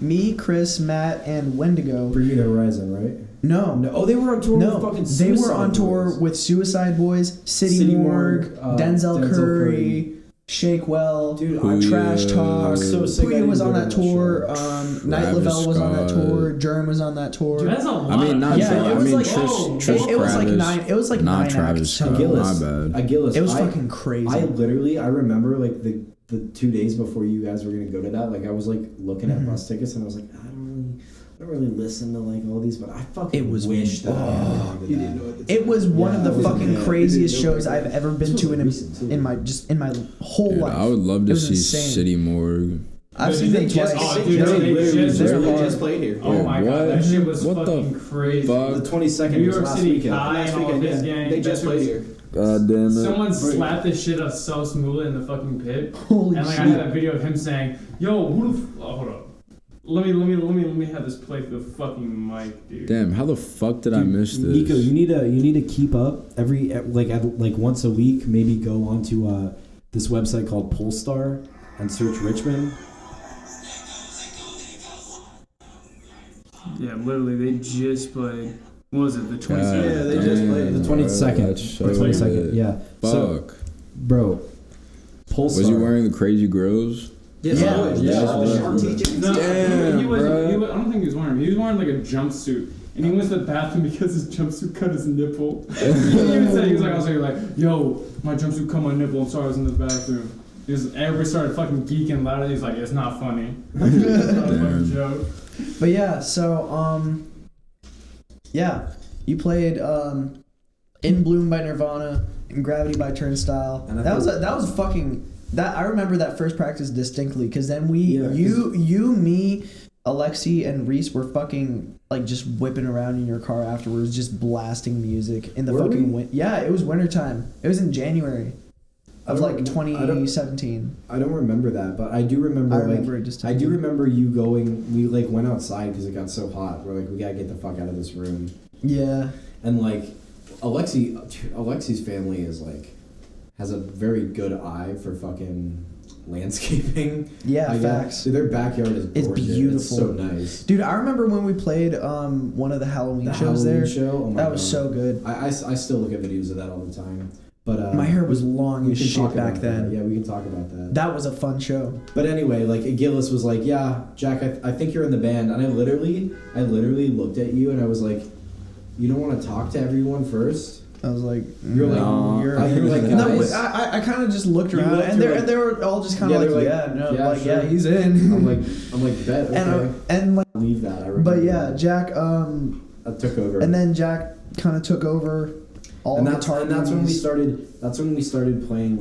me, Chris, Matt, and Wendigo. Bring Horizon, right? No. Oh, they were on tour with fucking Suicide They were on tour Boys. with Suicide Boys, City Morgue, Denzel Curry, Shakewell, Trash Talk. So sick. Puya was on that tour. Night Lavelle was on that tour. Germ was on that tour. Dude, that's a lot. I mean, not it was like Trish it was like Travis, nine. It was like not 9 Travis acts. Scott. My bad. It was fucking crazy. I remember like the 2 days before you guys were gonna go to that. Like I was like looking at bus tickets and I was like, I don't really listen to like all these, but I fucking wish that I had gone to that. It was one of the fucking craziest shows I've ever been to in my whole life. I would love to see insane. City Morgue. I've seen them twice. They just played here. Oh my god, that shit was fucking crazy. Fuck? The 22nd New was York last City weekend. Kai and all of his gang. They just played here. God damn it. Someone slapped the shit out of So Smooth in the fucking pit. Holy and like shit. I had that video of him saying, "Yo, hold up. Let me have this play for the fucking mic, dude." Damn, how the fuck did I miss this? Nico, you need to keep up every like once a week. Maybe go onto this website called Polestar and search Richmond. Yeah, literally, they just played. What was it? The 22nd. Yeah, they just played The 22nd. So The 22nd. Yeah. Fuck. So, bro, Polestar. Was he wearing the crazy grills? Yes, No, Damn, I don't bro. think he was wearing them. He was wearing like a jumpsuit. and he went to the bathroom because his jumpsuit cut his nipple. He even said, he was like, I was like, yo, my jumpsuit cut my nipple. I'm sorry, I was in the bathroom. Everybody started fucking geeking loudly. He's like, it's not funny. It's not a fucking joke. But yeah, so yeah, you played In Bloom by Nirvana and Gravity by Turnstile. And that was fucking. I remember that first practice distinctly because then you, me, Alexi, and Reese were fucking like just whipping around in your car afterwards, just blasting music in the fucking yeah, it was wintertime. It was in January of like 2017. I don't remember that, but I do remember. I do remember you going. We like went outside because it got so hot. We're like, we gotta get the fuck out of this room. Yeah. And like, Alexi's family is like has a very good eye for fucking landscaping. Yeah, facts. Dude, their backyard is gorgeous. It's beautiful. It's so nice. Dude, I remember when we played one of the Halloween shows there. Show? Oh my that God. was so good. I still look at videos of that all the time. But my hair was long as shit back then. Yeah, we can talk about that. That was a fun show. But anyway, like Gillis was like, "Yeah, Jack, I think you're in the band," and I literally looked at you and I was like, "You don't want to talk to everyone first?" I was like, "You're no, like, you're like, guys." No, I kind of just looked around and they were all just kind of sure. he's in. I'm like, bet, okay. and like leave that. I remember. But yeah, Jack I took over. And then Jack kind of took over all the guitar. And that's when we started. That's when we started playing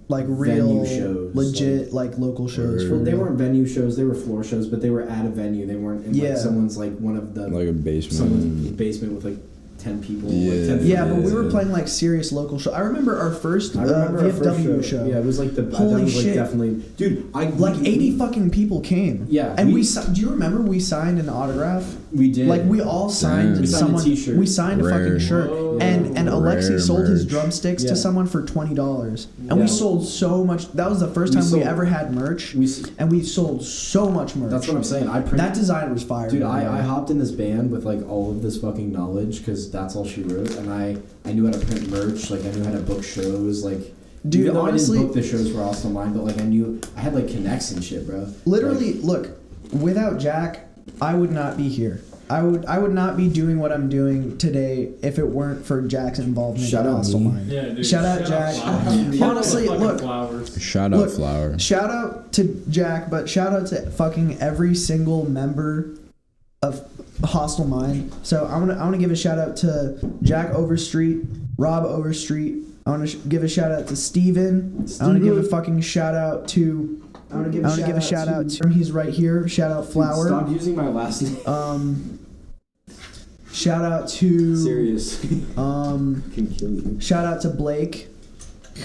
like real venue shows, legit like local shows. They weren't venue shows, they were floor shows, but they were at a venue. They weren't in like someone's like one of the like a basement. Someone's basement with like 10 people. Yeah, like 10 yeah, but we were playing like serious local shows. I remember our first VFW show. Yeah, it was like the holy shit, definitely, dude. Like 80 fucking people came. Yeah, and we do you remember we signed an autograph? We did. Like we all signed someone. T-shirt. We signed a fucking shirt, and Alexi sold his drumsticks to someone for $20, and we sold so much. That was the first time we ever had merch, and we sold so much merch. That's what I'm saying. That design was fire, dude. I hopped in this band with like all of this fucking knowledge because that's all she wrote, and I knew how to print merch. Like I knew how to book shows. Like dude, even though honestly, I didn't book the shows for Hostile but like I had like connects and shit, bro. Literally, look, without Jack, I would not be here. I would not be doing what I'm doing today if it weren't for Jack's involvement in Hostile Mind. Yeah, dude. Shout out Jack. Honestly, look. Shout out Flowr. Shout out to Jack, but shout out to fucking every single member of Hostile Mind. So I want to give a shout out to Jack Overstreet, Rob Overstreet. I want to give a shout out to Steven. I want to give a fucking shout out to. I want to give a shout out to. He's right here. Shout out Flowr. Stop using my last name. Shout out to. Seriously. Can kill you. Shout out to Blake,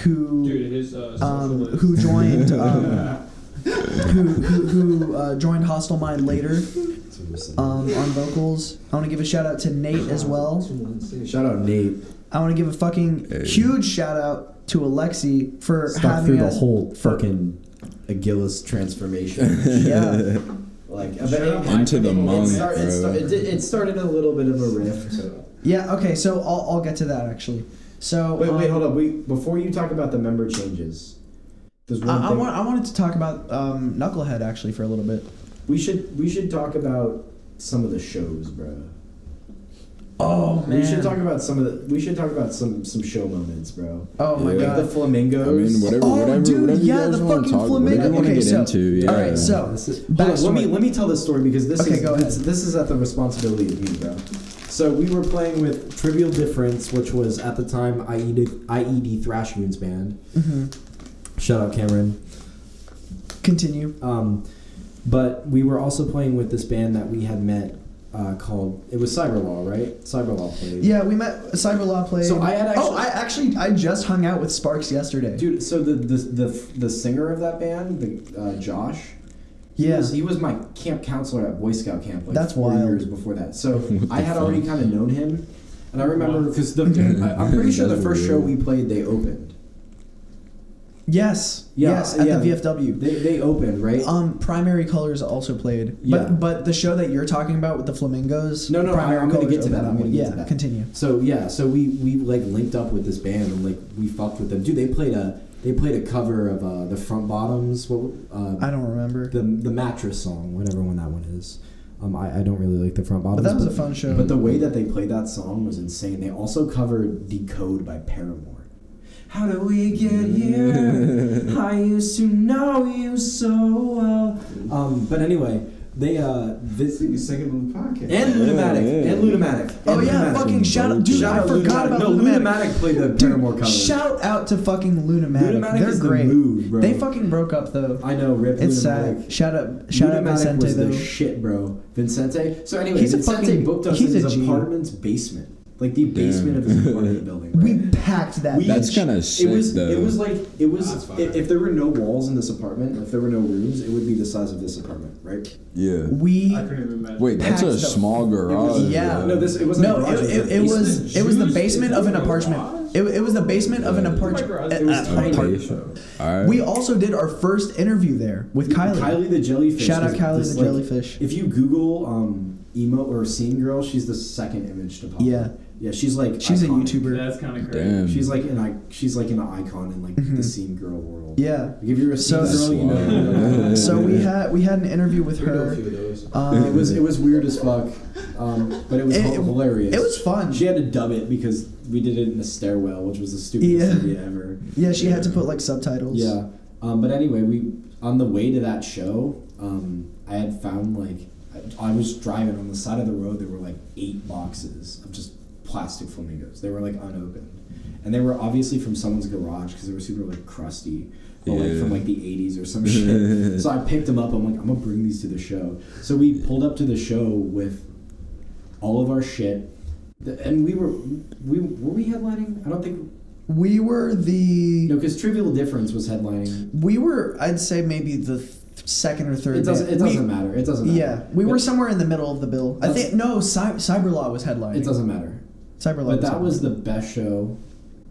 who. Dude, his who joined. Who joined Hostile Mind later. On vocals. I want to give a shout out to Nate as well. Shout out Nate. I want to give a fucking huge shout out to Alexi for Stuck having through the us whole fucking Agilus transformation. Yeah. Like into the monk, it started a little bit of a rift. Yeah. Okay. So I'll get to that actually. So wait, hold up. Before you talk about the member changes, there's one thing. I wanted to talk about Knucklehead actually for a little bit. We should talk about some of the shows, bro. Oh man. We should talk about some show moments, bro. Oh my god. The flamingos. I mean, whatever dude, you yeah, guys the want to fucking talk, flamingo. whatever you want to get into. Yeah. All right, so let me tell this story because this is at the responsibility of me, bro. So we were playing with Trivial Difference, which was at the time IED Thrash Goons band. Mm-hmm. Shout out Cameron. Continue. But we were also playing with this band that we had met called, it was Cyberlaw, right? Cyberlaw played. Yeah, we met, Cyberlaw played. So I just hung out with Sparks yesterday. Dude, so the singer of that band, Josh, he was my camp counselor at Boy Scout camp like That's 4 wild. years before that. So I had already kind of known him, and I remember because I'm pretty sure the first show we played they opened. Yes, at the VFW. They opened, right? Primary Colors also played. Yeah. But the show that you're talking about with the flamingos. No, I'm going to get to that. Continue. So we like linked up with this band and like we fucked with them. Dude, they played a cover of the Front Bottoms. I don't remember the mattress song, whatever one that one is. I don't really like the front bottoms. But that was a fun show. But the way that they played that song was insane. They also covered Decode by Paramore. How do we get here? I used to know you so well. But anyway, they This thing is second on the podcast. and Ludomatic. Oh yeah, fucking shout out, dude! I forgot about Ludomatic. Ludomatic played the Paramore cover. Shout out to fucking Ludomatic. They're is great. The mood, bro. They fucking broke up though. I know, rip. It's Ludomatic. sad. Shout out Ludomatic Vicente was though. the shit, bro. Vincente. So anyway, He's a Vincente fucking- booked us he's in a his G. apartment's basement, like the basement of his apartment building. We Right? packed that. That's bitch. kind of sick, though. It was like That's fire. if there were no walls in this apartment, if there were no rooms, it would be the size of this apartment, right? Yeah. We I couldn't even imagine. Wait, that's a packed the- small garage. yeah. bro. No, it wasn't. No, a garage, it was the basement of an apartment. It was the basement of an apartment. It was tiny. Alright. We also did our first interview there with Kylie. Kylie the jellyfish. Shout out was Kylie this, the like, jellyfish. If you Google emo or scene girl, she's the second image to pop. Yeah. up. Yeah, she's like She's iconic. a YouTuber. That's kind of crazy. Damn. She's like an icon in like the scene girl world. Yeah. Like if you're a scene So- girl, you know. So we had an interview with We know a her. few of those. It was weird as fuck, but it was hilarious. It was fun. She had to dub it because we did it in the stairwell, which was the stupidest idea ever. Yeah, she had to put like subtitles. Yeah. But anyway, we on the way to that show, I had found like I was driving on the side of the road. There were like 8 boxes of just plastic flamingos. They were like unopened, and they were obviously from someone's garage because they were super like crusty, or like from like the 80s or some shit. So I picked them up. I'm like, I'm gonna bring these to the show. So we pulled up to the show with all of our shit, and were we headlining? I don't think. We were the. No, because Trivial Difference was headlining. We were, I'd say, maybe the second or third. It doesn't matter. It doesn't matter. Yeah, we were somewhere in the middle of the bill. I think Cyberlaw was headlining. It doesn't matter. Cyberlaw. But that was the best show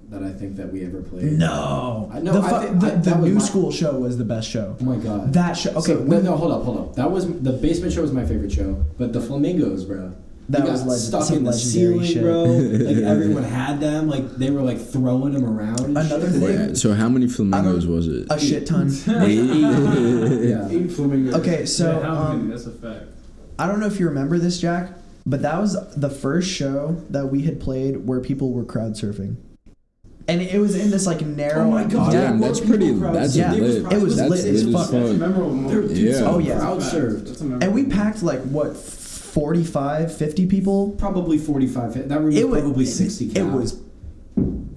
that I think that we ever played. No. That The was new my- school show was the best show. Oh my god. That show. Okay. So, no, hold up. That was the basement show was my favorite show, but the flamingos, bro. That They was got stuck some in the legendary ceiling, shit. bro. Like everyone had them. Like they were like throwing them around. And Another shit. thing- Wait, so how many flamingos was it? A shit ton. Yeah. 8 flamingos. Okay, so Yeah, how many? That's a fact. I don't know if you remember this, Jack, but that was the first show that we had played where people were crowd surfing. And it was in this like narrow. Oh my god. Damn, there that's were pretty. people crowd That's Yeah, lit. it was That's lit as fuck. That's a memorable moment. Yeah. Oh, yeah. Crowd surfed. That's a memorable And we moment. packed like what 45, 50 people. Probably 45. That room was probably 60. It was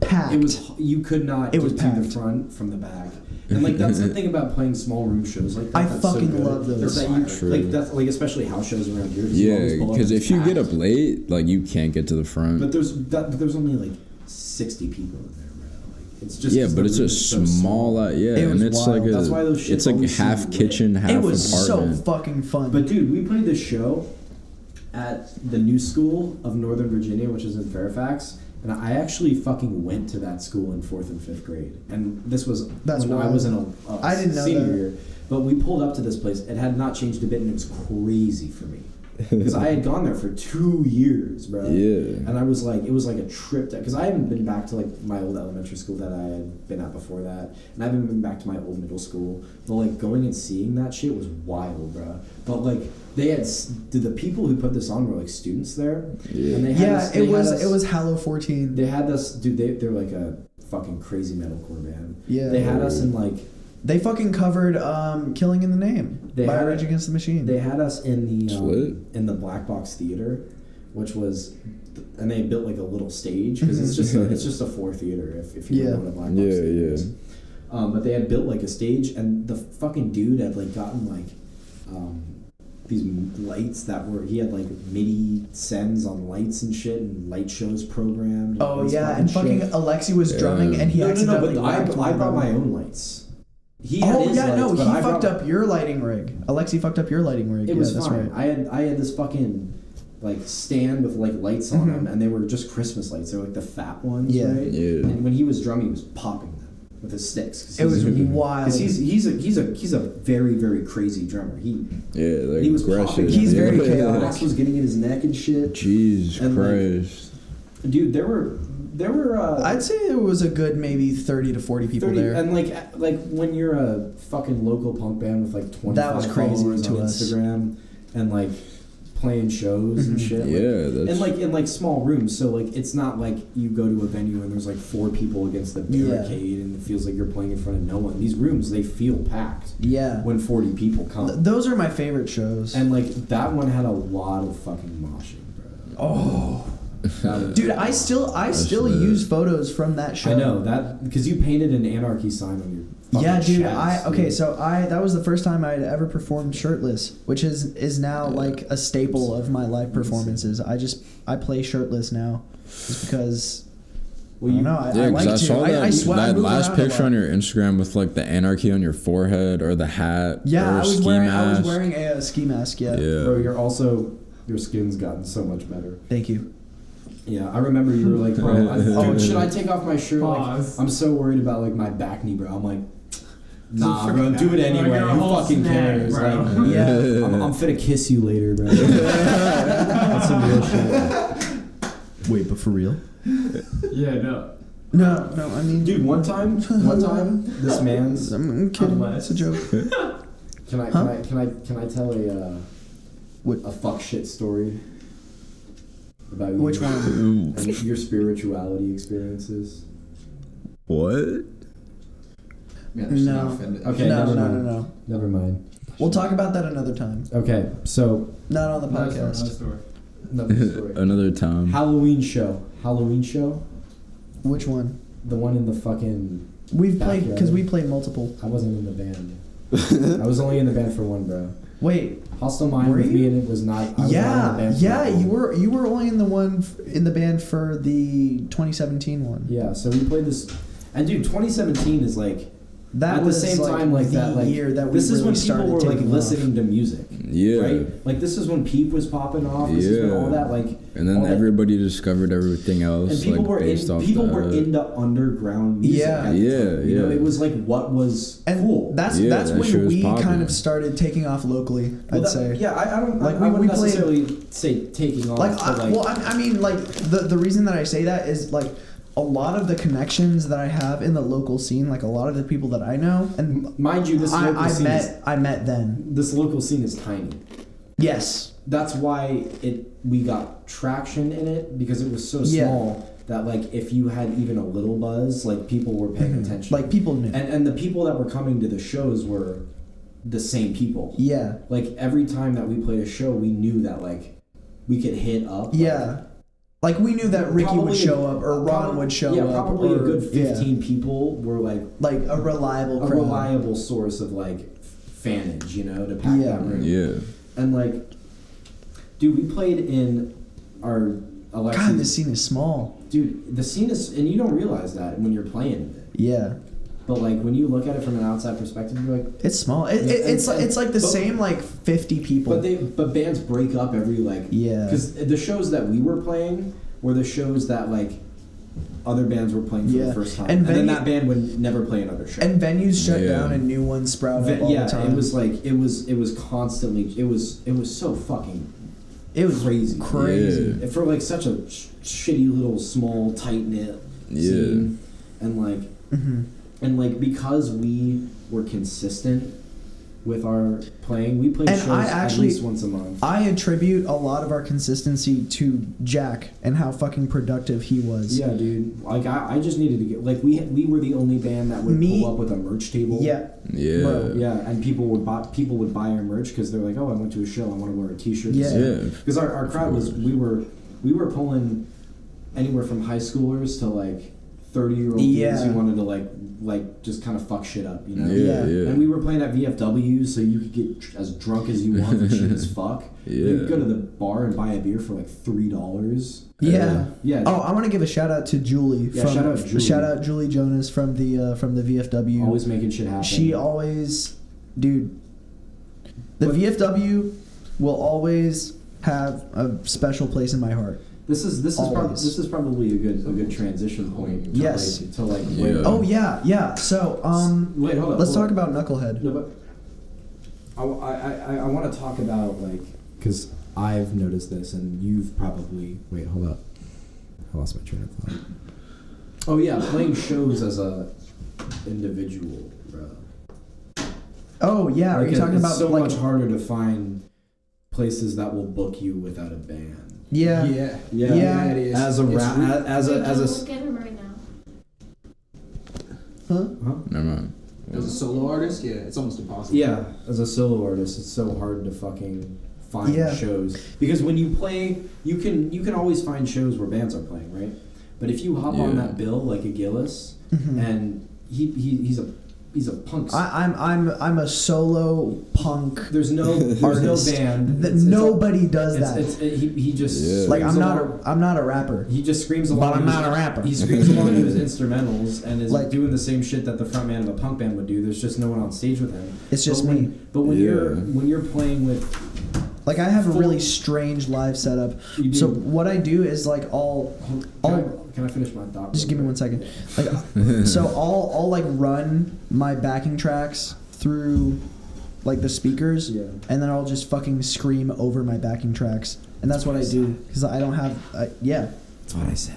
packed. It was. You could not It was get to the packed. front from the back. And like that's the thing about playing small room shows like that. I that's so fucking good. love those. Is that you, True. like that's like especially house shows around here. you always Yeah, pull up because and if you get packed. up late, like you can't get to the front. But there's only like 60 people in there, bro. Like it's just Yeah, 'cause but the it's room a is so small, It and was it's wild. like That's why those shits it's like always half seem lit. kitchen, half It was apartment. so fucking fun. But dude, we played this show at the new school of Northern Virginia, which is in Fairfax. And I actually fucking went to that school in 4th and 5th grade. And this was That's when I wild. was in a I didn't know senior that. year. But we pulled up to this place. It had not changed a bit, and it was crazy for me. Because I had gone there for 2 years, bro. Yeah. And I was like, it was like a trip. Because I haven't been back to like my old elementary school that I had been at before that. And I haven't been back to my old middle school. But like going and seeing that shit was wild, bro. But like they had, the people who put this on were like students there. Yeah. And they had us, it was Halo 14. They had us, dude. They're like a fucking crazy metalcore band. Yeah. They had us in like. They fucking covered "Killing in the Name" They by had Rage it- Against the Machine. They had us in Slit. the Black Box Theater, which was, and they built like a little stage because it's just a 4 theater if you know what a Black Box Theater is. But they had built like a stage, and the fucking dude had like gotten like these lights that were, he had like MIDI sends on lights and shit and light shows programmed. Oh this yeah, and fucking shit. Alexi was drumming and he accidentally but whacked I one brought of my them. own lights. He had Oh his yeah, lights, no, he but I fucked brought- up your lighting rig. Alexi fucked up your lighting rig. It was that's fine. right. I had this fucking like stand with like lights on Mhm. them, and they were just Christmas lights. They were like the fat ones, Yeah. right? Yeah. And when he was drumming, he was popping them with his sticks. 'Cause It was he's- wild. Because he's a very very crazy drummer. He Like he was aggressive. popping. He's very The chaotic. glass was getting in his neck and shit. Jesus And, like, Christ. Dude, there were I'd say it was a good maybe 30 to 40 people 30 there. and like when you're a fucking local punk band with like 25 That was crazy followers to on us. Instagram, and like playing shows and shit. Yeah, that's... And like in like small rooms, so like it's not like you go to a venue and there's like 4 people against the barricade and it feels like you're playing in front of no one. These rooms, they feel packed. Yeah. When 40 people come. Those are my favorite shows. And like that one had a lot of fucking moshing, bro. Oh. Dude, I still use photos from that show. I know that because you painted an anarchy sign on your. Yeah, dude. Chest, That was the first time I had ever performed shirtless, which is now like a staple of my live performances. I play shirtless now, just because. Well, I like I saw to. that last picture on your Instagram with like the anarchy on your forehead or the hat. Yeah, or I was ski wearing mask. a ski mask. Yeah. Bro, your skin's gotten so much better. Thank you. Yeah, I remember you were like, bro, should I take off my shirt? Pause. Like, I'm so worried about like my back knee, bro. I'm like, nah, bro, do it anyway. Who fucking cares? Like, yeah, I'm finna kiss you later, bro. That's some real shit. Wait, but for real? Yeah, no. No, I mean, dude, one time, this man's. I'm kidding. It's a joke. Can I tell a fuck shit story about you? Which one? And your spirituality experiences. What? No. Okay, no. Never mind. We'll talk about that another time. Okay, so not on the podcast. Another story. Another time. Halloween show. Which one? The one in the fucking. We've played because we played multiple. I wasn't in the band. I was only in the band for one, bro. Wait, Hostile Mind with me and it was not. You were only in the band for the 2017 one. Yeah, so we played this, and dude, 2017 is like. That at was the same like time, like that, like year that we this is really when people were like listening to music. Yeah. Right. Like this is when Peep was popping off. This is when all that like. And then everybody discovered everything else. And people were into underground music. Yeah. You know, it was like what was cool. That's when we kind of started taking off locally. I'd say. Yeah, I don't like I wouldn't necessarily say taking off. I mean, like the reason that I say that is like. A lot of the connections that I have in the local scene, like a lot of the people that I know, and mind you, I met then. This local scene is tiny. Yes, that's why we got traction in it because it was so small that like if you had even a little buzz, like people were paying attention. Like people knew, and the people that were coming to the shows were the same people. Yeah, like every time that we played a show, we knew that like we could hit up. Yeah. Like we knew that Ricky would show up or Ron would show up. Yeah, probably a good 15 people were like a reliable source of like fanage, you know, to pack that room. Yeah. And like, dude, we played in our Alexis. God, this scene is small. Dude, the scene is, and you don't realize that when you're playing it. Yeah. But like when you look at it from an outside perspective, you're like, it's small. It's like the same like 50 people. But bands break up every like because the shows that we were playing were the shows that like other bands were playing for the first time, and then that band would never play another show. And venues shut down and new ones sprout up all the time. It was like it was constantly it was so fucking. It was crazy for like such a shitty little small tight knit scene, and like. And like because we were consistent with our playing, we played shows at least once a month. I attribute a lot of our consistency to Jack and how fucking productive he was. Yeah, dude. Like I just needed to get like we were the only band that would pull up with a merch table. Yeah. Yeah. Bro, yeah, and people would buy our merch because they're like, oh, I went to a show, I want to wear a T-shirt. Yeah. Because our crowd was we were pulling anywhere from high schoolers to like 30-year-old dudes who wanted to like just kind of fuck shit up, you know? Yeah. And we were playing at VFW, so you could get as drunk as you want and shit as fuck. Yeah. You could go to the bar and buy a beer for like $3. Yeah. Yeah. Oh, I want to give a shout out to Julie. Yeah, shout out Julie Jonas from the VFW. Always making shit happen. She always, dude. The VFW will always have a special place in my heart. This is probably a good transition point. Yes. To like Oh yeah. So wait, hold on. Let's talk about Knucklehead. No, but I want to talk about like because I've noticed this and you've probably hold up. I lost my train of thought. Oh yeah, playing shows as a individual, bro. Oh yeah, are you talking about so much harder to find places that will book you without a band. Yeah. Yeah, it is. As a rap, as Wait, a look at him right now. Never mind. As a solo artist, yeah, it's almost impossible. yeah, as a solo artist, it's so hard to fucking find Yeah. shows because when you play, you can always find shows where bands are playing, right? But if you hop on Yeah. that bill like a Gillis, Mhm. and he's a punk. I'm a solo punk. There's no artist. band. Nobody does that. He just Yeah. Like screams I'm not a rapper. He just screams along. But I'm to his- not a rapper. He screams along to his instrumentals and is Like- doing the same shit that the front man of a punk band would do. There's just no one on stage with him. It's just But me. But when Yeah. you're playing with, Like I have a really strange live setup. you do, So what I do is like can I finish my thought? just give me 1 second. Like so I'll like run my backing tracks through like the speakers, Yeah. and then I'll just fucking scream over my backing tracks, and that's what I do because I don't have yeah. That's what I said.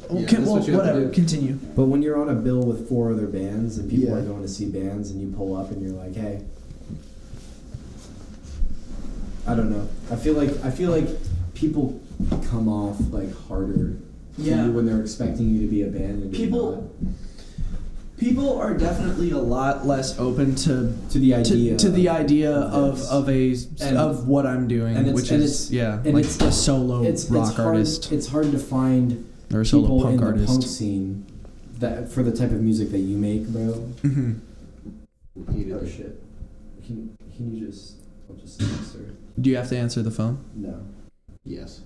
Okay, that's well, what you have to whatever. do. Continue. But when you're on a bill with 4 other bands and people Yeah. are going to see bands and you pull up and you're like, hey, I don't know. I feel like people come off like harder to Yeah. you when they're expecting you to be a band and you're People are definitely a lot less open to not. To the idea to the idea of this. And- of what I'm doing, and it's- which and is it's- and like it's- a solo it's rock hard, artist It's hard to find or a solo people punk in the artist. punk scene that for the type of music that you make, bro. Mm-hmm. Oh shit! Can you just? I'll just answer. Do you have to answer the phone? No. Yes.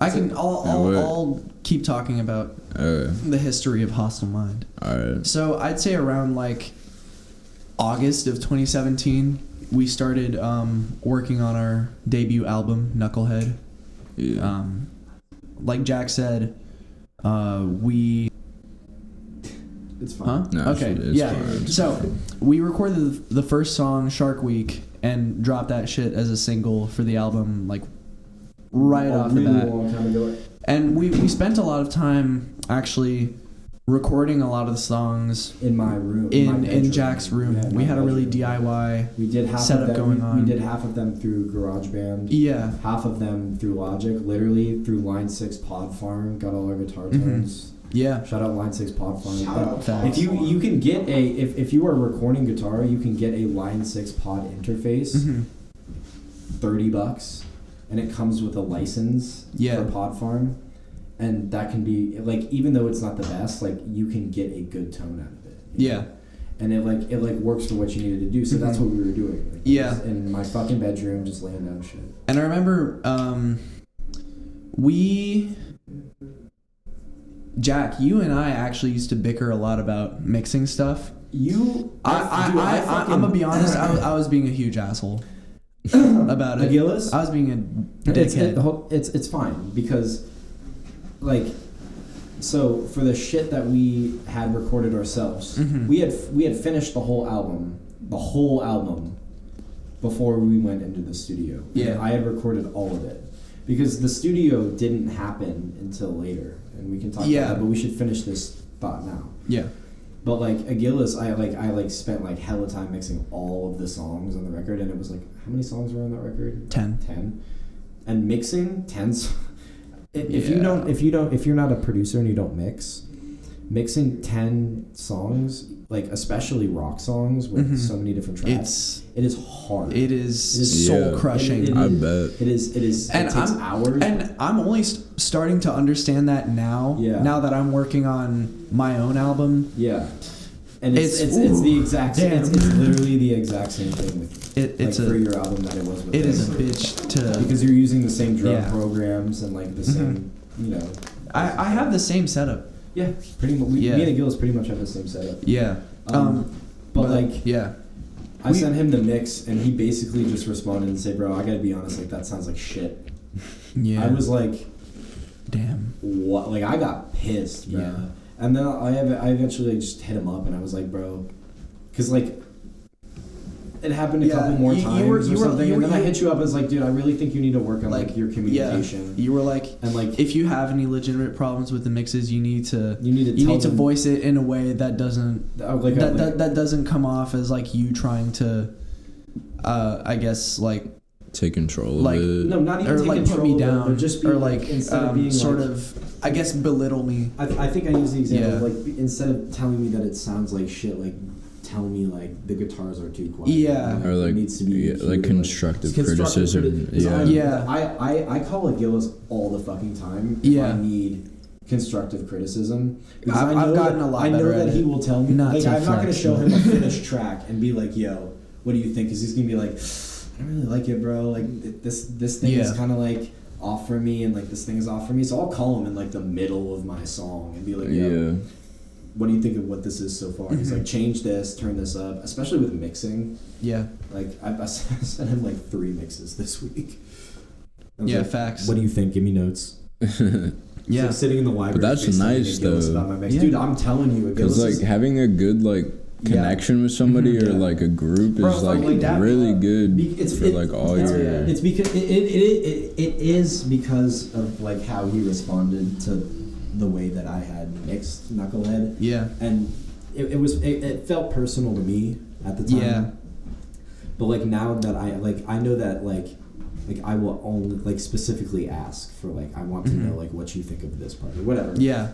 I can. Yeah, I'll wait. I'll keep talking about the history of Hostile Mind. Alright. So I'd say around like August of 2017, we started working on our debut album, Knucklehead. Yeah. Like Jack said, we. It's fine. Huh? No, Okay. it's Yeah. fine. So we recorded the first song, Shark Week, and dropped that shit as a single for the album, like right off the bat. Long time ago. And we spent a lot of time actually recording a lot of the songs In my room. in bedroom. Jack's room. Yeah, in We my had a really bedroom. DIY. We did half setup of them. going on. We did half of them through GarageBand. Yeah. Half of them through Logic. Literally through Line 6 Pod Farm. Got all our guitar Mhm. tones. Yeah. Shout out Line 6 Pod Farm. Shout But out Facts. if you can get if you are recording guitar, you can get a Line 6 Pod interface. Mhm. $30, and it comes with a license Yeah. for Pod Farm, and that can be like, even though it's not the best, like you can get a good tone out of it. you know? Yeah. And it works for what you needed to do. So that's Mhm. what we were doing. Like, Yeah. just in my fucking bedroom, just laying down shit. And I remember Jack, you and I actually used to bicker a lot about mixing stuff. I'm gonna be honest. I was being a huge asshole about it. Gillis? I was being a dickhead. It's fine because, like, so for the shit that we had recorded ourselves, Mhm. we had finished the whole album before we went into the studio. Yeah. And I had recorded all of it because the studio didn't happen until later, and we can talk Yeah. about that. But we should finish this thought now. Yeah. But like Agilis, I spent like hella time mixing all of the songs on the record, and it was like, how many songs were on that record? 10. 10. And mixing 10. If Yeah. you're not a producer and you don't mixing 10 songs, like especially rock songs with Mhm. so many different tracks, it is hard. It is It is soul crushing. it- I bet. It is. And it takes hours. And I'm only starting to understand that now. Yeah. Now that I'm working on my own album, yeah. And it's It's- the exact same. damn. It's literally the exact same thing with it's for a your album that it was with it is this. a bitch to. Because you're using the same drum Yeah. programs and like the Mhm. same, you know. I have the same setup. Yeah, pretty much. Yeah. Me and Gillis pretty much have the same setup. Yeah. But like, yeah. I sent him the mix, and he basically just responded and said, "Bro, I gotta be honest. Like that sounds like shit." Yeah. I was like, damn. "What?" Like I got pissed, bro. Yeah. And then I eventually just hit him up, and I was like, "Bro," because like. It happened a Yeah, couple more you times were- or you were- something, you and were- then I hit you up. I was like, "Dude, I really think you need to work on like your Yeah. communication." You were like, And like, if you have any legitimate problems with the mixes, you need to you need to voice it in a way that doesn't that doesn't come off as like you trying to I guess like take control like, of it. No, not even or take like control put me of it, down, but just be or like, like instead of being sort like, of, I guess, belittle me. I think I use the example of, Yeah. like, instead of telling me that it sounds like shit, like tell me like the guitars are too quiet. Yeah. Or like, it needs to be yeah, like constructive criticism. Yeah. Yeah. I call it Gillis all the fucking time. If Yeah. I need constructive criticism. Because I've I know gotten that, a lot I know better that at he it. will tell me. Not Like, to I'm not going to flex, show but- him a finished track and be like, yo, what do you think? Because he's going to be like, I don't really like it, bro. Like, this thing is Yeah. kind of like off for me, and like this thing is off for me. So I'll call him in like the middle of my song and be like, yo, Yeah. what do you think of what this is so far? He's like, change this, turn this up, especially with mixing. Yeah. Like, I sent him like 3 mixes this week. I was Yeah, like, facts. What do you think? Give me notes. Yeah. Like sitting in the library. that's FaceTiming nice, Gillis though. About my mix. Yeah. Dude, I'm telling you, Because Gillis like is, having a good like connection with somebody Mhm. or Yeah. like a group Bro, is like fucking that- really good it's for like all it's, your. It's because it is because of like how he responded to the way that I had mixed Knucklehead, Yeah. and it felt personal to me at the time. Yeah. But like now that I know that like I will only like specifically ask for like I want to know like what you think of this part or whatever. Yeah.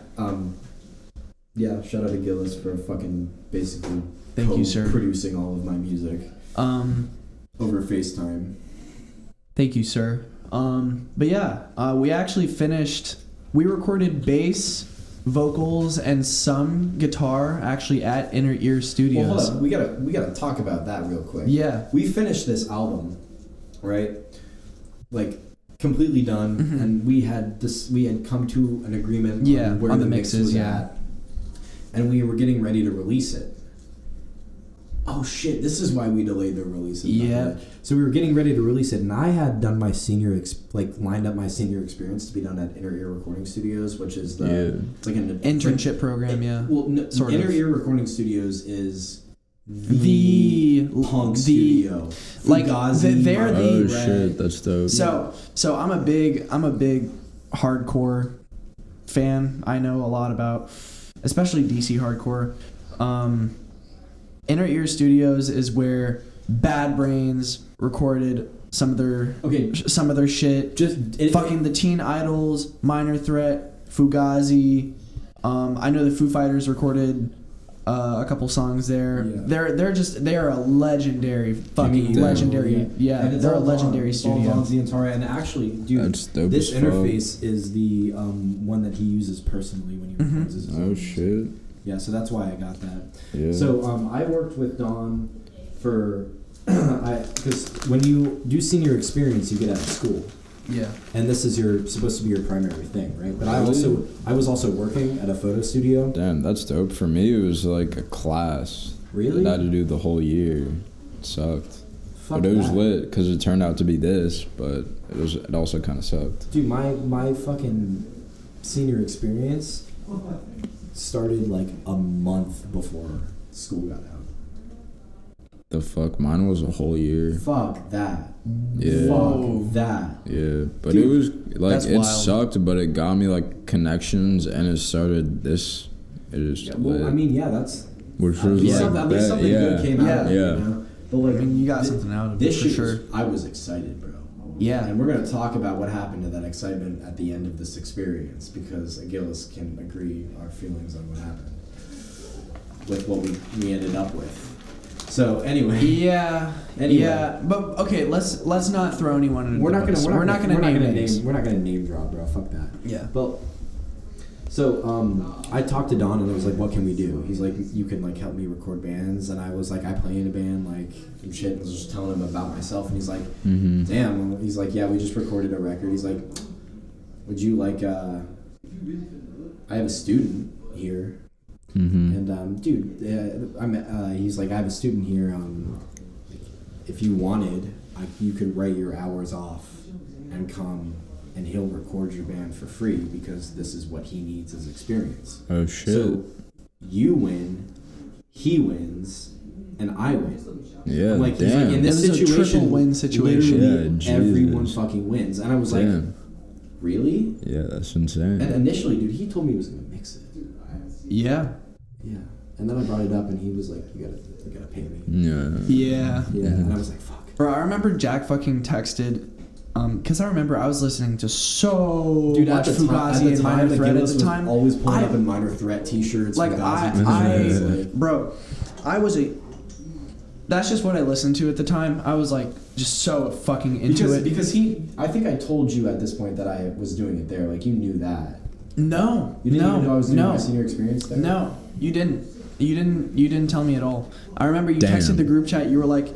Yeah, shout out to Gillis for fucking basically Thank you, sir. producing all of my music over FaceTime. Thank you, sir. But yeah, we actually finished. We recorded bass, vocals, and some guitar actually at Inner Ear Studios. Well, hold on. We gotta talk about that real quick. Yeah. We finished this album, right? Like completely done, Mhm. and we had come to an agreement Yeah, on where on the the mix mixes, was yeah. at, and we were getting ready to release it. Oh shit! This is why we delayed the release. Of Yeah. Knucklehead. So we were getting ready to release it, and I had done my lined up my senior experience to be done at Inner Ear Recording Studios, which is it's like an Internship program, yeah. Well, Sort Inner of. Ear Recording Studios is The punk studio. like Fugazi, they're Mark- Oh the shit, that's dope. So I'm a big hardcore fan. I know a lot about, especially DC hardcore. Inner Ear Studios is where Bad Brains recorded some of their shit. Fucking the Teen Idols, Minor Threat, Fugazi. I know the Foo Fighters recorded a couple songs there. Yeah. They are a legendary fucking Jimmy, legendary. Yeah, And it's they're a all legendary It's all studio. Don Zientara, and actually, dude, That's dope this as fuck. interface is the one that he uses personally when he records his Oh own shit. music. Yeah, so that's why I got that. Yeah. So I worked with Don for because when you do senior experience, you get out of school, Yeah. and this is supposed to be your primary thing, right? But Really? I was also working at a photo studio. Damn, that's dope. For me, it was like a class. Really? That I had to do the whole year. It sucked. Fuck But it was that. lit because it turned out to be this, but it also kind of sucked. Dude, my fucking senior experience started like a month before school got out. The fuck? Mine was a whole year. Fuck that. Yeah. Fuck that. Yeah. But Dude, it was like, that's it wild. sucked, but it got me like connections and it started this. It is lit. Well, I mean, yeah, that's Which at was least like, something yeah. good came out of it, Yeah. you know? But like, I mean, you got something out of it this for shit sure. I was excited, bro. Yeah. And we're gonna talk about what happened to that excitement at the end of this experience, because Gillis can agree our feelings on what happened with what we ended up with. So anyway, Yeah. Anyway. Yeah. But okay, let's not throw anyone under we're the not gonna bus. we're not gonna name name names. we're not gonna name drop, bro. Fuck that. Yeah. But so I talked to Don and I was like, what can we do? He's like, you can like help me record bands, and I was like, I play in a band, like some shit, and I was just telling him about myself, and he's like, damn. He's like, yeah, we just recorded a record. He's like, would you like I have a student here. And dude, he's like, I have a student here. If you wanted, you could write your hours off and come, and he'll record your band for free because this is what he needs as experience. Oh shit. So you win, he wins, and I win. Yeah. I'm like, damn. he's like, in this It was a situation, triple win situation. literally Yeah, everyone Jesus. fucking wins. And I was like, Damn. really? Yeah, that's insane. And initially, dude, he told me he was gonna mix it. Yeah. Yeah. And then I brought it up, and he was like, "You gotta pay me." Yeah. Yeah. Yeah. And I was like, "Fuck." Bro, I remember Jack fucking texted, because I remember I was listening to so much Fugazi and Minor Threat at the time. Always pulling up in Minor Threat t-shirts. Like, bro, that's just what I listened to at the time. I was like, just so fucking into it. Because I think I told you at this point that I was doing it there. Like, you knew that. No. You didn't even know I was doing my senior experience there? No, you didn't. You didn't tell me at all. I remember you texted the group chat. You were like,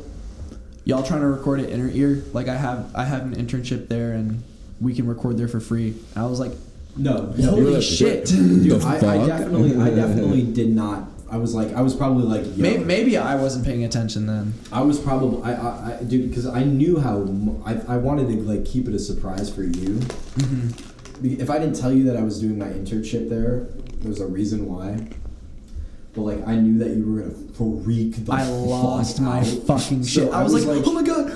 "Y'all trying to record at Inner Ear? Like, I have an internship there, and we can record there for free." I was like, "No, holy shit, dude! I definitely did not." I was probably like, yo. Maybe I wasn't paying attention then. I was probably, dude, because I knew how I wanted to like keep it a surprise for you. Mm-hmm. If I didn't tell you that I was doing my internship there was a reason why. But like, I knew that you were gonna freak the fuck out. I lost my fucking shit. So I was like, oh my god,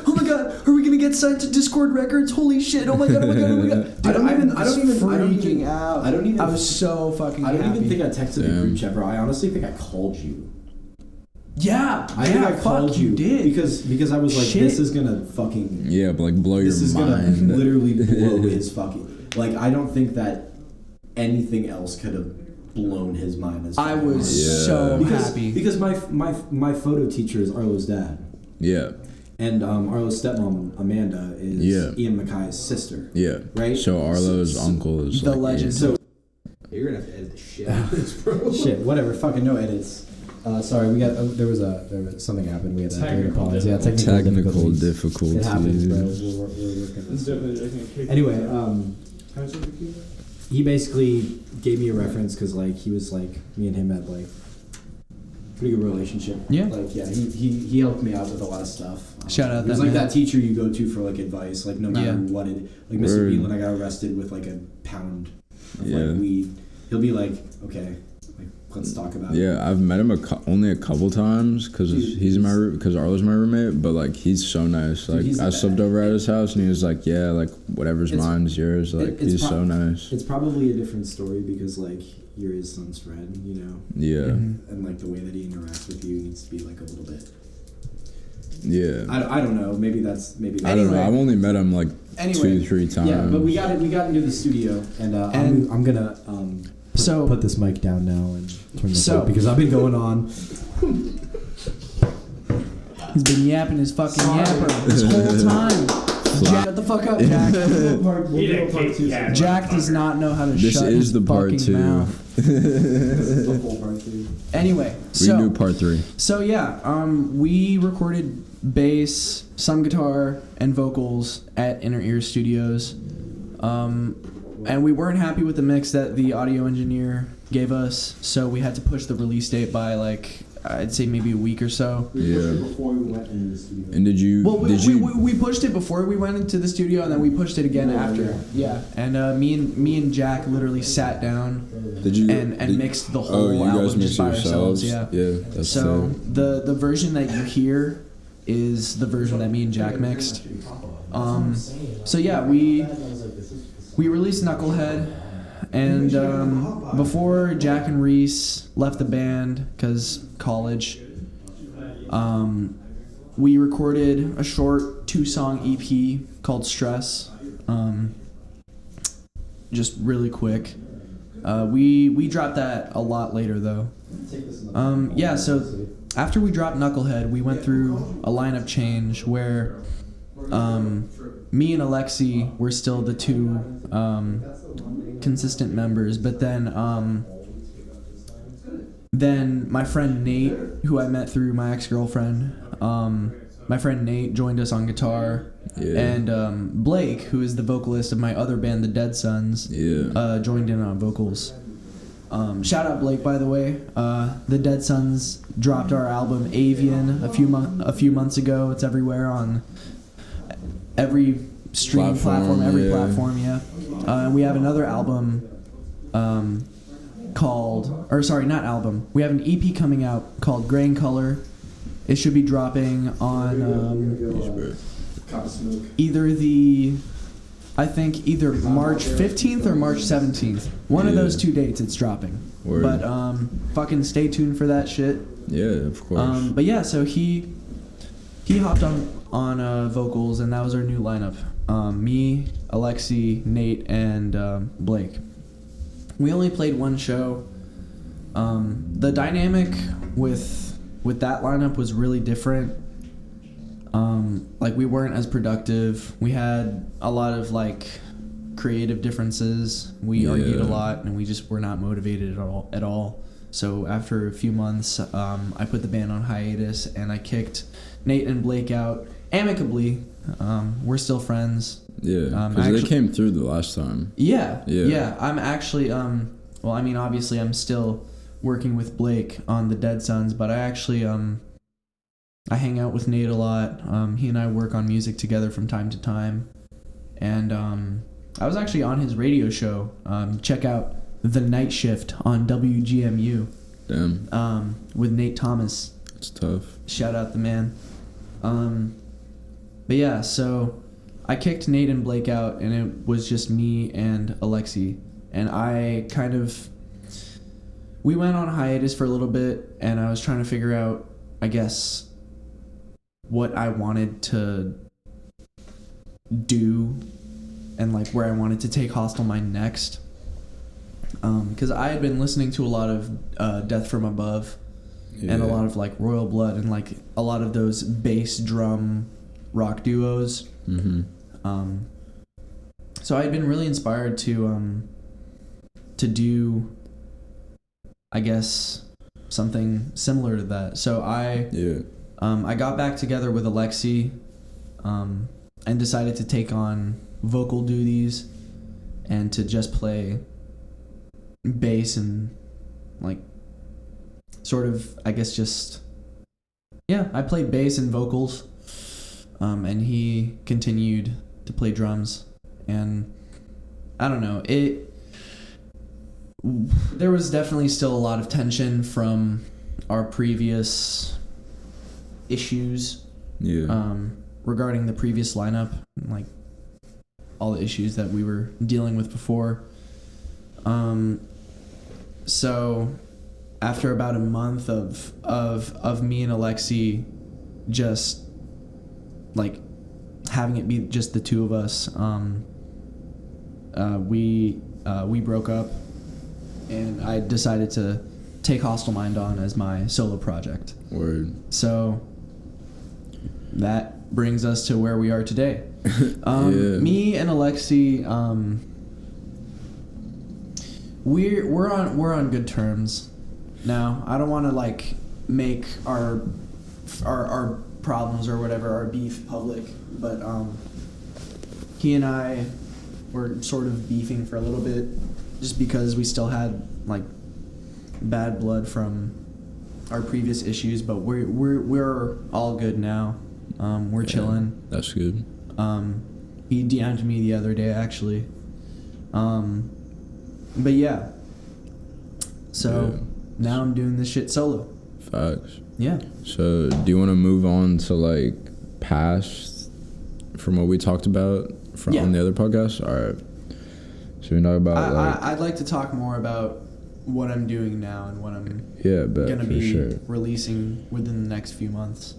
are we gonna get signed to Discord Records? Holy shit! Oh my god. Dude, I don't even. I was so fucking happy. I don't even think I texted the group chat, bro. I honestly think I called you. Yeah, I think I called you. Did because I was like, this is gonna fucking but like blow your mind. This is gonna literally blow his fucking. Like, I don't think that anything else could have blown his mind as I was so happy because my photo teacher is Arlo's dad. Yeah. And Arlo's stepmom Amanda is Ian Mackay's sister. Yeah. Right. So Arlo's uncle is the like legend. So you're gonna have to edit the shit out of this, bro. Shit. Whatever. Fucking no edits. Sorry, we got there was something happened. We had to pause. Yeah, technical difficulties. It happens, bro. Anyway, he basically gave me a reference because like he was like me and him had like pretty good relationship. Yeah. Like he helped me out with a lot of stuff. Shout out. It was like that teacher you go to for like advice, like no matter what it. Like Mr. B, when I got arrested with like a pound of like weed, he'll be like, okay, like let's talk about it. Yeah, I've met him only a couple times because Arlo's my roommate, but like he's so nice. Like I slept over at his house and he was like, yeah, like whatever's mine is yours. Like he's so nice. It's probably a different story because like you're his son's friend, you know. Yeah. And like the way that he interacts with you needs to be like a little bit. Yeah. I don't know. Maybe that's. I don't know. I've only met him like 2-3 times. Yeah, but we got into the studio and I'm gonna put this mic down now and turn this up because I've been going on. He's been yapping his fucking yapper this whole time. Jack, shut the fuck up, Jack. Jack does not know how to shut his fucking mouth. Anyway, we can do part 3. So yeah, we recorded bass, some guitar, and vocals at Inner Ear Studios. And we weren't happy with the mix that the audio engineer gave us, so we had to push the release date by like I'd say maybe a week or so. Yeah. Before we went into the studio. And did you? Well, we pushed it before we went into the studio, and then we pushed it again after. Yeah. And me and Jack literally sat down. And mixed the whole album just by ourselves. Yeah. Yeah. That's so the version that you hear is the version that me and Jack mixed. So yeah, we released Knucklehead. And before Jack and Reese left the band, because college, we recorded a short 2-song EP called Stress. Just really quick. We dropped that a lot later, though. Yeah, so after we dropped Knucklehead, we went through a lineup change where me and Alexi were still the two consistent members, but then my friend Nate, who I met through my ex-girlfriend, my friend Nate joined us on guitar, and Blake, who is the vocalist of my other band, the Dead Sons, joined in on vocals. Shout out Blake, by the way. The Dead Sons dropped our album Avian a few months ago. It's everywhere on every streaming platform, every platform, yeah. We have another album we have an EP coming out called Gray in Color. It should be dropping on either March 15th or March 17th. One of those 2 dates it's dropping. Word. But fucking stay tuned for that shit. Yeah, of course. But yeah, so he hopped on vocals, and that was our new lineup. Me, Alexi, Nate, and Blake. We only played one show. The dynamic with that lineup was really different. Like, we weren't as productive. We had a lot of like creative differences. We argued a lot, and we just were not motivated at all. So after a few months, I put the band on hiatus, and I kicked Nate and Blake out amicably. We're still friends. Yeah, because they came through the last time. Yeah. I'm actually, well, I mean, obviously I'm still working with Blake on the Dead Sons, but I actually, I hang out with Nate a lot. He and I work on music together from time to time. And I was actually on his radio show. Check out The Night Shift on WGMU. Damn. With Nate Thomas. It's tough. Shout out the man. But yeah, so I kicked Nate and Blake out, and it was just me and Alexi. And I kind of... We went on hiatus for a little bit, and I was trying to figure out, I guess, what I wanted to do and like where I wanted to take Hostile Mind next. Because I had been listening to a lot of Death From Above and a lot of like Royal Blood and like a lot of those bass drum rock duos. So I had been really inspired to do, I guess, something similar to that. So I got back together with Alexi and decided to take on vocal duties and to just play bass and like sort of, I guess, just I played bass and vocals, and he continued to play drums. And I don't know, there was definitely still a lot of tension from our previous issues regarding the previous lineup, like all the issues that we were dealing with before. So after about a month of me and Alexi just like having it be just the two of us, we broke up, and I decided to take Hostile Mind on as my solo project. Word. So that brings us to where we are today. Me and Alexi, we're on good terms now. I don't want to like make our problems or whatever, our beef, public, but he and I were sort of beefing for a little bit just because we still had like bad blood from our previous issues, but we're all good now. We're chilling. That's good. He DM'd me the other day actually. But yeah. So now I'm doing this shit solo. Facts. Yeah. So do you want to move on to like past from what we talked about on the other podcast? All right. So we know about I'd like to talk more about what I'm doing now and what I'm gonna be releasing within the next few months.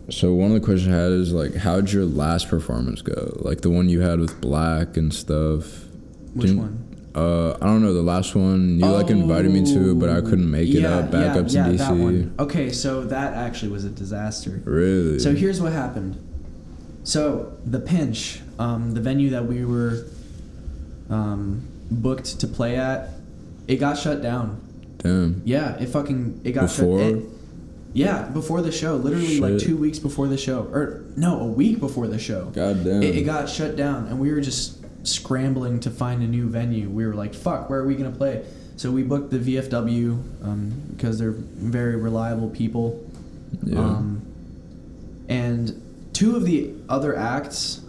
So one of the questions I had is like, how'd your last performance go? Like the one you had with Black and stuff. Which one? I don't know, the last one. You like invited me to it, but I couldn't make it up to DC. That one. Okay, so that actually was a disaster. Really? So here's what happened. So the Pinch, the venue that we were booked to play at, it got shut down. Damn. Yeah, it got before? shut down. Yeah, before the show. Literally like 2 weeks before the show. Or no, a week before the show. God damn. It got shut down, and we were just scrambling to find a new venue. We were like, fuck, where are we going to play? So we booked the VFW because they're very reliable people. Yeah. And two of the other acts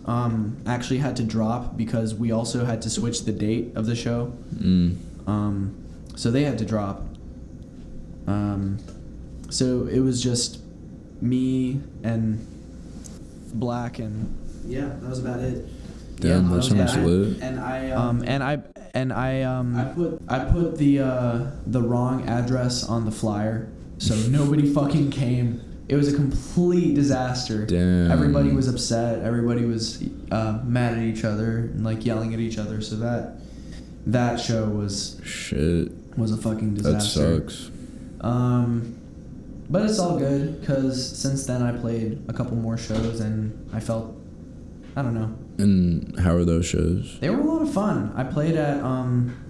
actually had to drop because we also had to switch the date of the show. So they had to drop. So it was just me and Black, and yeah, that was about it. Damn, that sounds lit. And I put the wrong address on the flyer, so nobody fucking came. It was a complete disaster. Damn. Everybody was upset. Everybody was mad at each other and like yelling at each other. So that show was a fucking disaster. That sucks. But it's all good because since then I played a couple more shows and I felt, I don't know. And how are those shows? They were a lot of fun. I played at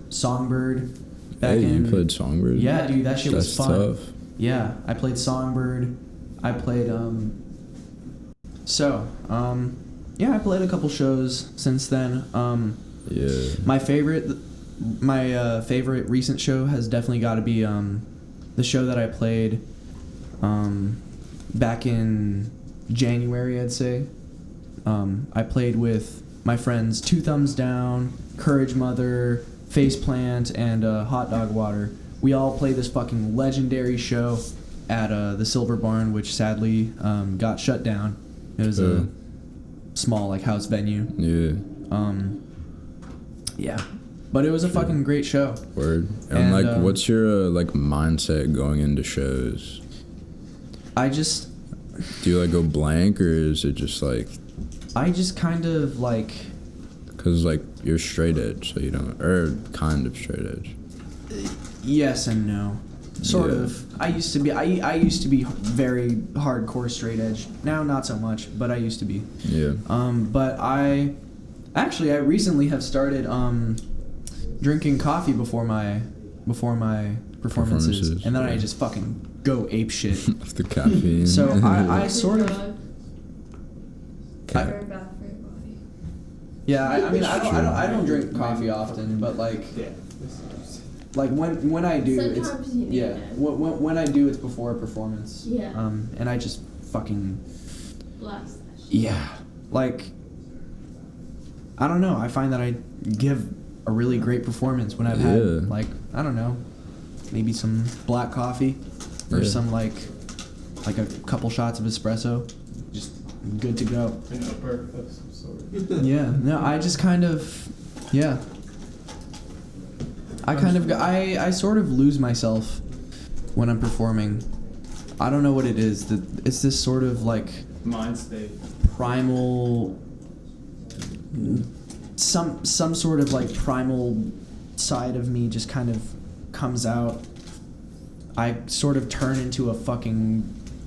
Songbird back in. You played Songbird? Yeah, dude, that shit was fun. That's tough. Yeah, I played Songbird. I played yeah, I played a couple shows since then. Yeah. My favorite recent show has definitely got to be the show that I played back in January, I'd say. I played with my friends Two Thumbs Down, Courage Mother, Faceplant, and Hot Dog Water. We all played this fucking legendary show at the Silver Barn, which sadly got shut down. It was a small like house venue. Yeah. Yeah. But it was a fucking great show. Word. And like, what's your like mindset going into shows? I just... Do you like go blank, or is it just like... I just kind of like... Because like you're straight edge, so you don't... Or kind of straight edge. Yes and no. Sort of. I used to be very hardcore straight edge. Now not so much, but I used to be. Yeah. But I recently have started drinking coffee before my performances, and then I just fucking go ape shit. Of the caffeine. So I sort of... Very bad for your body. Yeah, I mean I don't drink coffee often, but like when I do, Sometimes you need it. when I do, it's before a performance. Yeah. And I just fucking... Blast that shit. Yeah. Like, I don't know. I find that I give a really great performance when I've had, like, I don't know, maybe some black coffee or some, like a couple shots of espresso. Just good to go. An upper of some sort. Yeah. No, I just kind of... Yeah. I sort of lose myself when I'm performing. I don't know what it is. It's this sort of, like... Mind state. Primal... Some sort of, like, primal side of me just kind of comes out. I sort of turn into a fucking...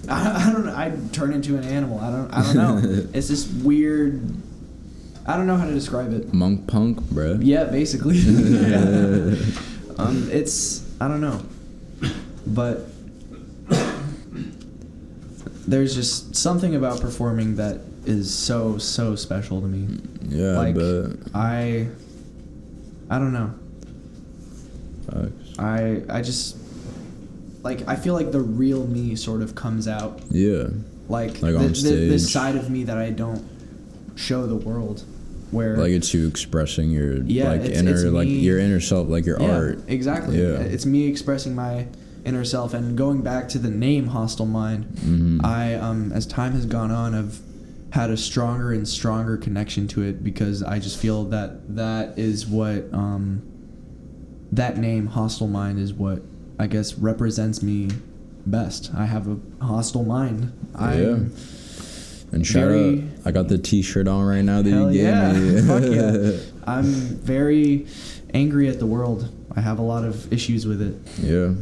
I don't know. I turn into an animal. I don't know. It's this weird... I don't know how to describe it. Monk punk, bro. Yeah, basically. It's... I don't know. But... There's just something about performing that is so special to me. Yeah, like, I bet. I don't know. Facts. I just... Like, I feel like the real me sort of comes out. Yeah. Like on stage. This side of me that I don't show the world. Where... Like, it's you expressing your, like, it's like, me, your inner self, like, your art. Exactly. Yeah. It's me expressing my inner self. And going back to the name Hostile Mind, Mm-hmm. I, as time has gone on, I've had a stronger and stronger connection to it because I just feel that is what... that name, Hostile Mind, is what I guess represents me best. I have a hostile mind. And shout out, I got the t-shirt on right now that you gave me. Fuck yeah. I'm very angry at the world. I have a lot of issues with it. Yeah.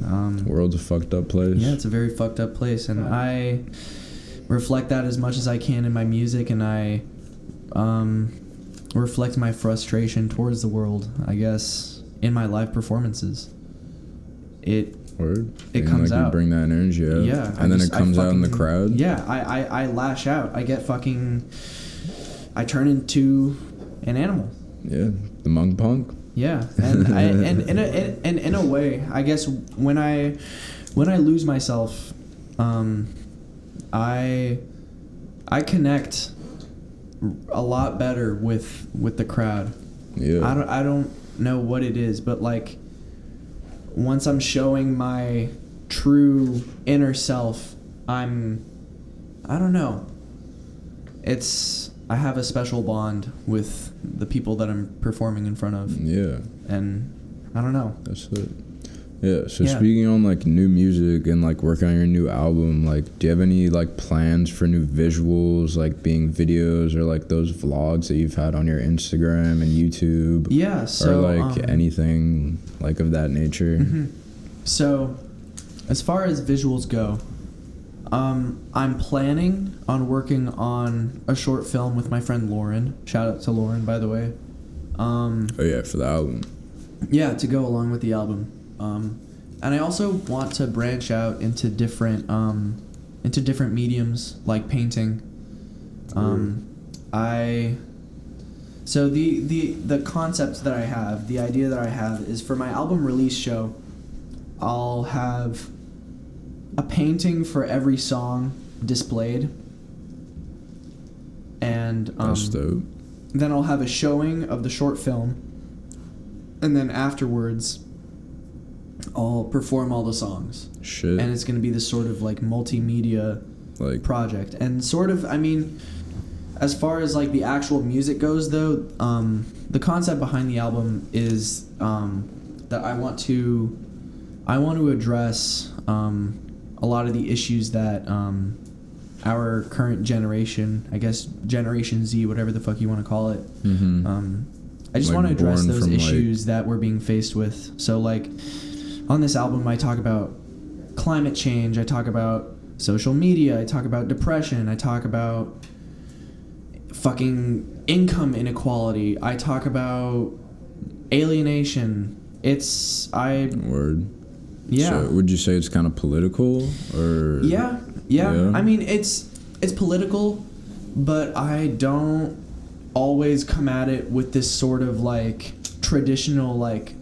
World's a fucked up place. Yeah, it's a very fucked up place, and I reflect that as much as I can in my music, and I reflect my frustration towards the world, I guess, in my live performances. It comes like out. You bring that energy out. Yeah. And then it comes out in the crowd. Yeah, I lash out. I get fucking... I turn into an animal. Yeah, the monk punk. Yeah, and in a way, I guess when I lose myself, I connect a lot better with the crowd. Yeah. I don't know what it is, but like once I'm showing my true inner self, I don't know. I have a special bond with the people that I'm performing in front of. Yeah. And I don't know. That's it. Yeah, so Yeah. speaking on like new music and like working on your new album, like do you have any like plans for new visuals, like being videos or like those vlogs that you've had on your Instagram and YouTube? Yeah, so or like anything like of that nature? Mm-hmm. So as far as visuals go, I'm planning on working on a short film with my friend Lauren. Shout out to Lauren, by the way. Oh yeah, for the album. Yeah, to go along with the album. And I also want to branch out into different mediums like painting. So the concept that I have, the idea that I have is for my album release show, I'll have a painting for every song displayed. And That's dope. then I'll have a showing of the short film. And then afterwards, I'll perform all the songs. Shit. And it's going to be this sort of like multimedia like project. And sort of, I mean, as far as like the actual music goes though, the concept behind the album is that I want to address a lot of the issues that our current generation, I guess Generation Z, whatever the fuck you want to call it, I just Like want to address born those from, issues that we're being faced with. So like on this album I talk about climate change, I talk about social media, I talk about depression, I talk about fucking income inequality, I talk about alienation. Word. Yeah. So would you say it's kind of political or? Yeah. I mean, it's political, but I don't always come at it with this sort of like traditional like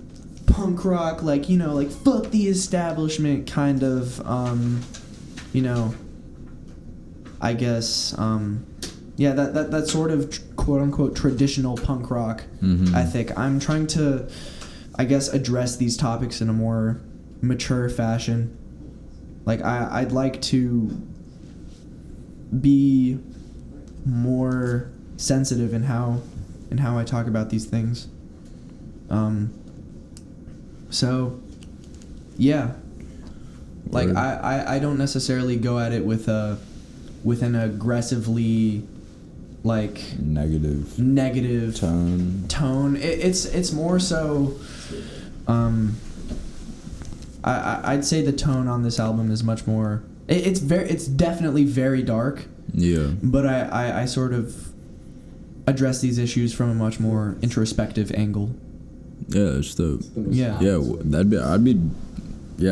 punk rock, like, you know, like fuck the establishment kind of, you know, I guess, yeah, that sort of quote unquote traditional punk rock ethic. I'm trying to, I guess, address these topics in a more mature fashion. Like I'd like to be more sensitive in how I talk about these things. So yeah, like I don't necessarily go at it with an aggressively like negative tone. It's more so I'd say the tone on this album is much more. It's definitely very dark. Yeah. But I sort of address these issues from a much more introspective angle. Yeah, that's dope. Yeah. Yeah,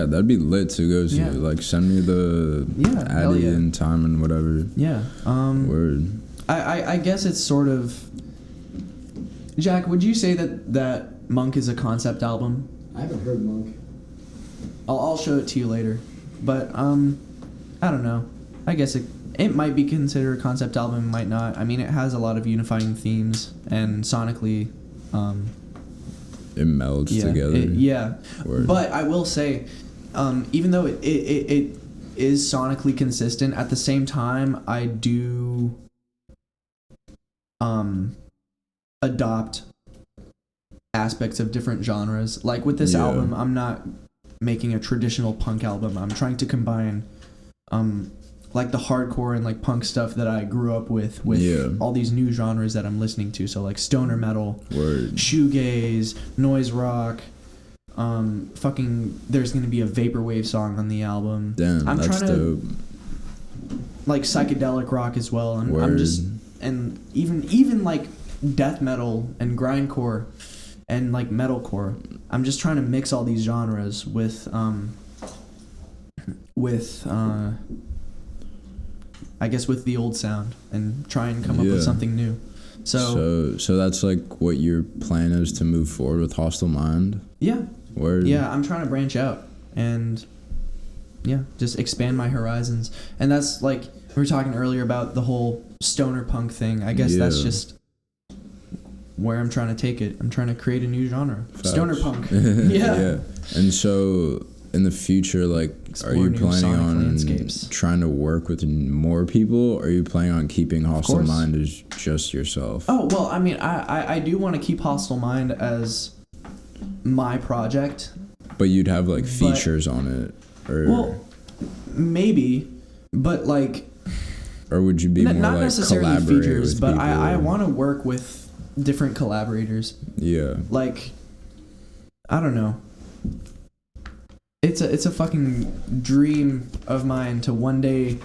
that'd be lit to go to. Yeah. Like, send me the hell Addy yeah. and time and whatever. Yeah. Word. I guess it's sort of. Jack, would you say that Monk is a concept album? I haven't heard Monk. I'll show it to you later, but I don't know. I guess it might be considered a concept album, it might not. I mean, it has a lot of unifying themes, and sonically, it melds together. Word. But I will say, even though it is sonically consistent, at the same time, I do adopt aspects of different genres. Like with this album, I'm not making a traditional punk album. I'm trying to combine like the hardcore and like punk stuff that I grew up with all these new genres that I'm listening to. So like stoner metal, shoegaze, noise rock, there's gonna be a vaporwave song on the album. Damn, I'm that's trying dope. to like psychedelic rock as well. I'm just, and even like death metal and grindcore and like metalcore. I'm just trying to mix all these genres with I guess with the old sound and try and come up with something new. So that's like what your plan is to move forward with Hostile Mind? Yeah. Word. Yeah, I'm trying to branch out and just expand my horizons. And that's like we were talking earlier about the whole stoner punk thing. I guess that's just where I'm trying to take it. I'm trying to create a new genre. Facts. Stoner punk. Yeah. And so in the future, like, are you planning on trying to work with more people, or are you planning on keeping Hostile Mind as just yourself? Oh, well, I mean, I do want to keep Hostile Mind as my project, But you'd have like features on it, or well, maybe, but like, or would you be more not like necessarily collaborate features, with but people? I want to work with different collaborators. Yeah. Like, I don't know. It's a fucking dream of mine to one day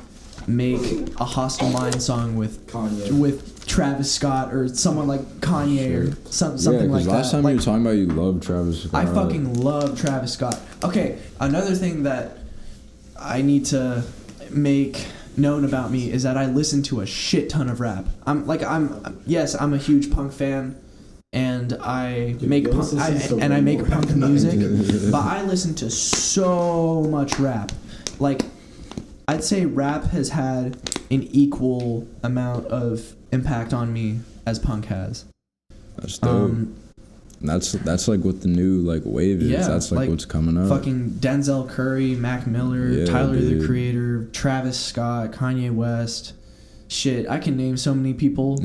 make a Hostile Mind song with Kanye. with Travis Scott or someone like Kanye or something like that. Last time like, you were talking about you love Travis Scott. I fucking love Travis Scott. Okay, another thing that I need to make known about me is that I listen to a shit ton of rap. I'm a huge punk fan, and I make punk music, but I listen to so much rap. Like, I'd say rap has had an equal amount of impact on me as punk has. That's dope. That's like what the new like wave is. Yeah, that's like what's coming up. Fucking Denzel Curry, Mac Miller, Tyler the Creator, Travis Scott, Kanye West. Shit, I can name so many people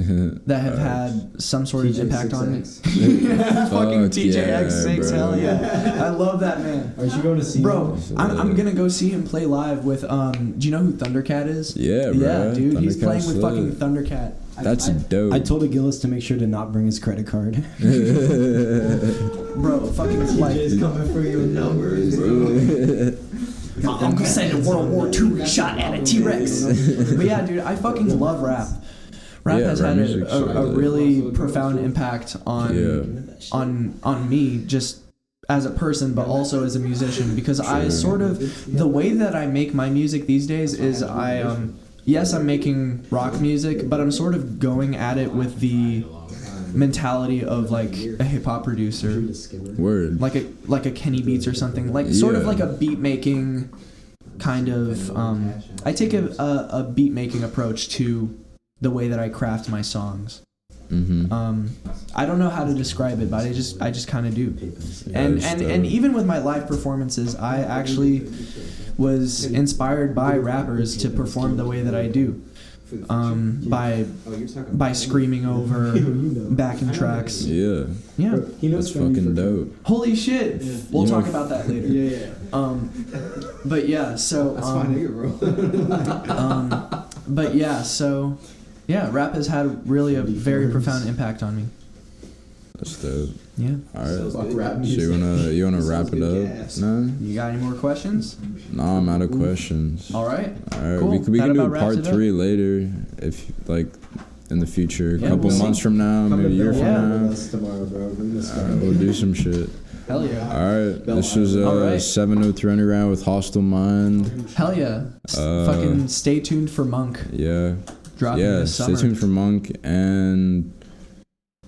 that have had some sort of impact on me. Fucking TJX6, bro. hell yeah. I love that man. Are you going to see Bro, him? I'm gonna go see him play live with, do you know who Thundercat is? Yeah, bro. Yeah, dude, he's playing with Thundercat's fucking lit. Thundercat. That's dope. I told Gillis to make sure to not bring his credit card. Bro, fucking like... TJ's coming for your numbers. My uncle said in World War II he shot at a T-Rex. But yeah, dude, I fucking love rap. Rap has had a really profound impact on me, just as a person, but also as a musician, because I sort of, the way that I make my music these days is yes, I'm making rock music, but I'm sort of going at it with the mentality of like a hip hop producer. Word. Like a Kenny Beats or something. Like sort of like a beat making kind of I take a beat making approach to the way that I craft my songs. Mm-hmm. I don't know how to describe it, but I just kind of do. And even with my live performances, I actually was inspired by rappers to perform the way that I do. By screaming over backing tracks. Yeah. Yeah. That's fucking dope. Holy shit. Yeah. We'll You talk know, about that later. Yeah. But yeah, so That's my nigga, bro. but yeah, so yeah, rap has had really a very profound impact on me. That's dope. Yeah. Alright. Fuck rap So music. you wanna wrap it good up? gas. No? You got any more questions? Nah, I'm out of questions. All right. Alright, Cool. we That can do about a wraps part it up. 3 later, if like in the future, a Yeah, couple we'll months from now, Come maybe a to year Bell from Yeah. with now. us tomorrow, bro. Bring this guy. We'll do some shit. Hell yeah. Alright, Bell this was All right. 703 Underground with Hostile Mind. Hell yeah. Fucking stay tuned for Monk Yeah. dropping this stay summer. tuned for Monk and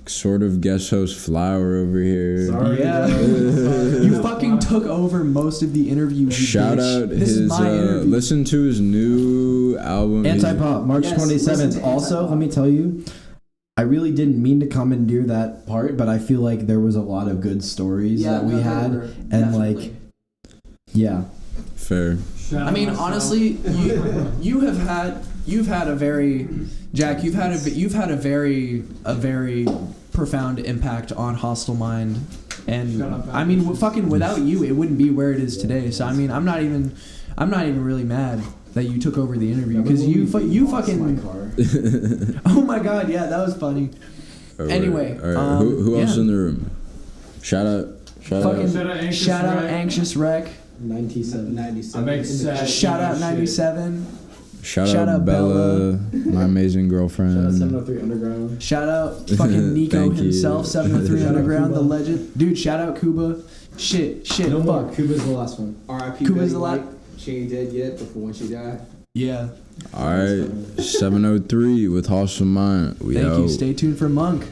sort of guest host Flowr over here. Sorry. Yeah. You fucking took over most of the interview. You Shout bitch. out This is his my interview. listen to his new album. Anti-pop, March Yes, 27th. listen to Also, Anti-Pop. let me tell you, I really didn't mean to commandeer that part, but I feel like there was a lot of good stories that we had, and like, yeah. Fair. I mean, honestly, you've had a very, Jack, you've had a very profound impact on Hostile Mind, and I mean, fucking without you, it wouldn't be where it is today. So I mean, I'm not even really mad that you took over the interview, because you fucking. Oh my god, yeah, that was funny. Alright, Anyway, alright. Who else yeah. in the room? Shout out. Fucking shout out Anxious Wreck. 97. I make sad Shout out shit. 97. Shout Shout out out Bella, my amazing Shout out girlfriend. 703 Underground. Shout out fucking Nico Thank you. himself, 703 Shout out Underground, the Kuba. legend. Dude, shout out Kuba. Shit, No more. fuck. Cuba's the last one. R.I.P. Kuba's Betty the White. She ain't dead yet, but for when she died. Yeah. Alright, 703 with Hostile Mind. We Thank out. you. Stay tuned for Monk.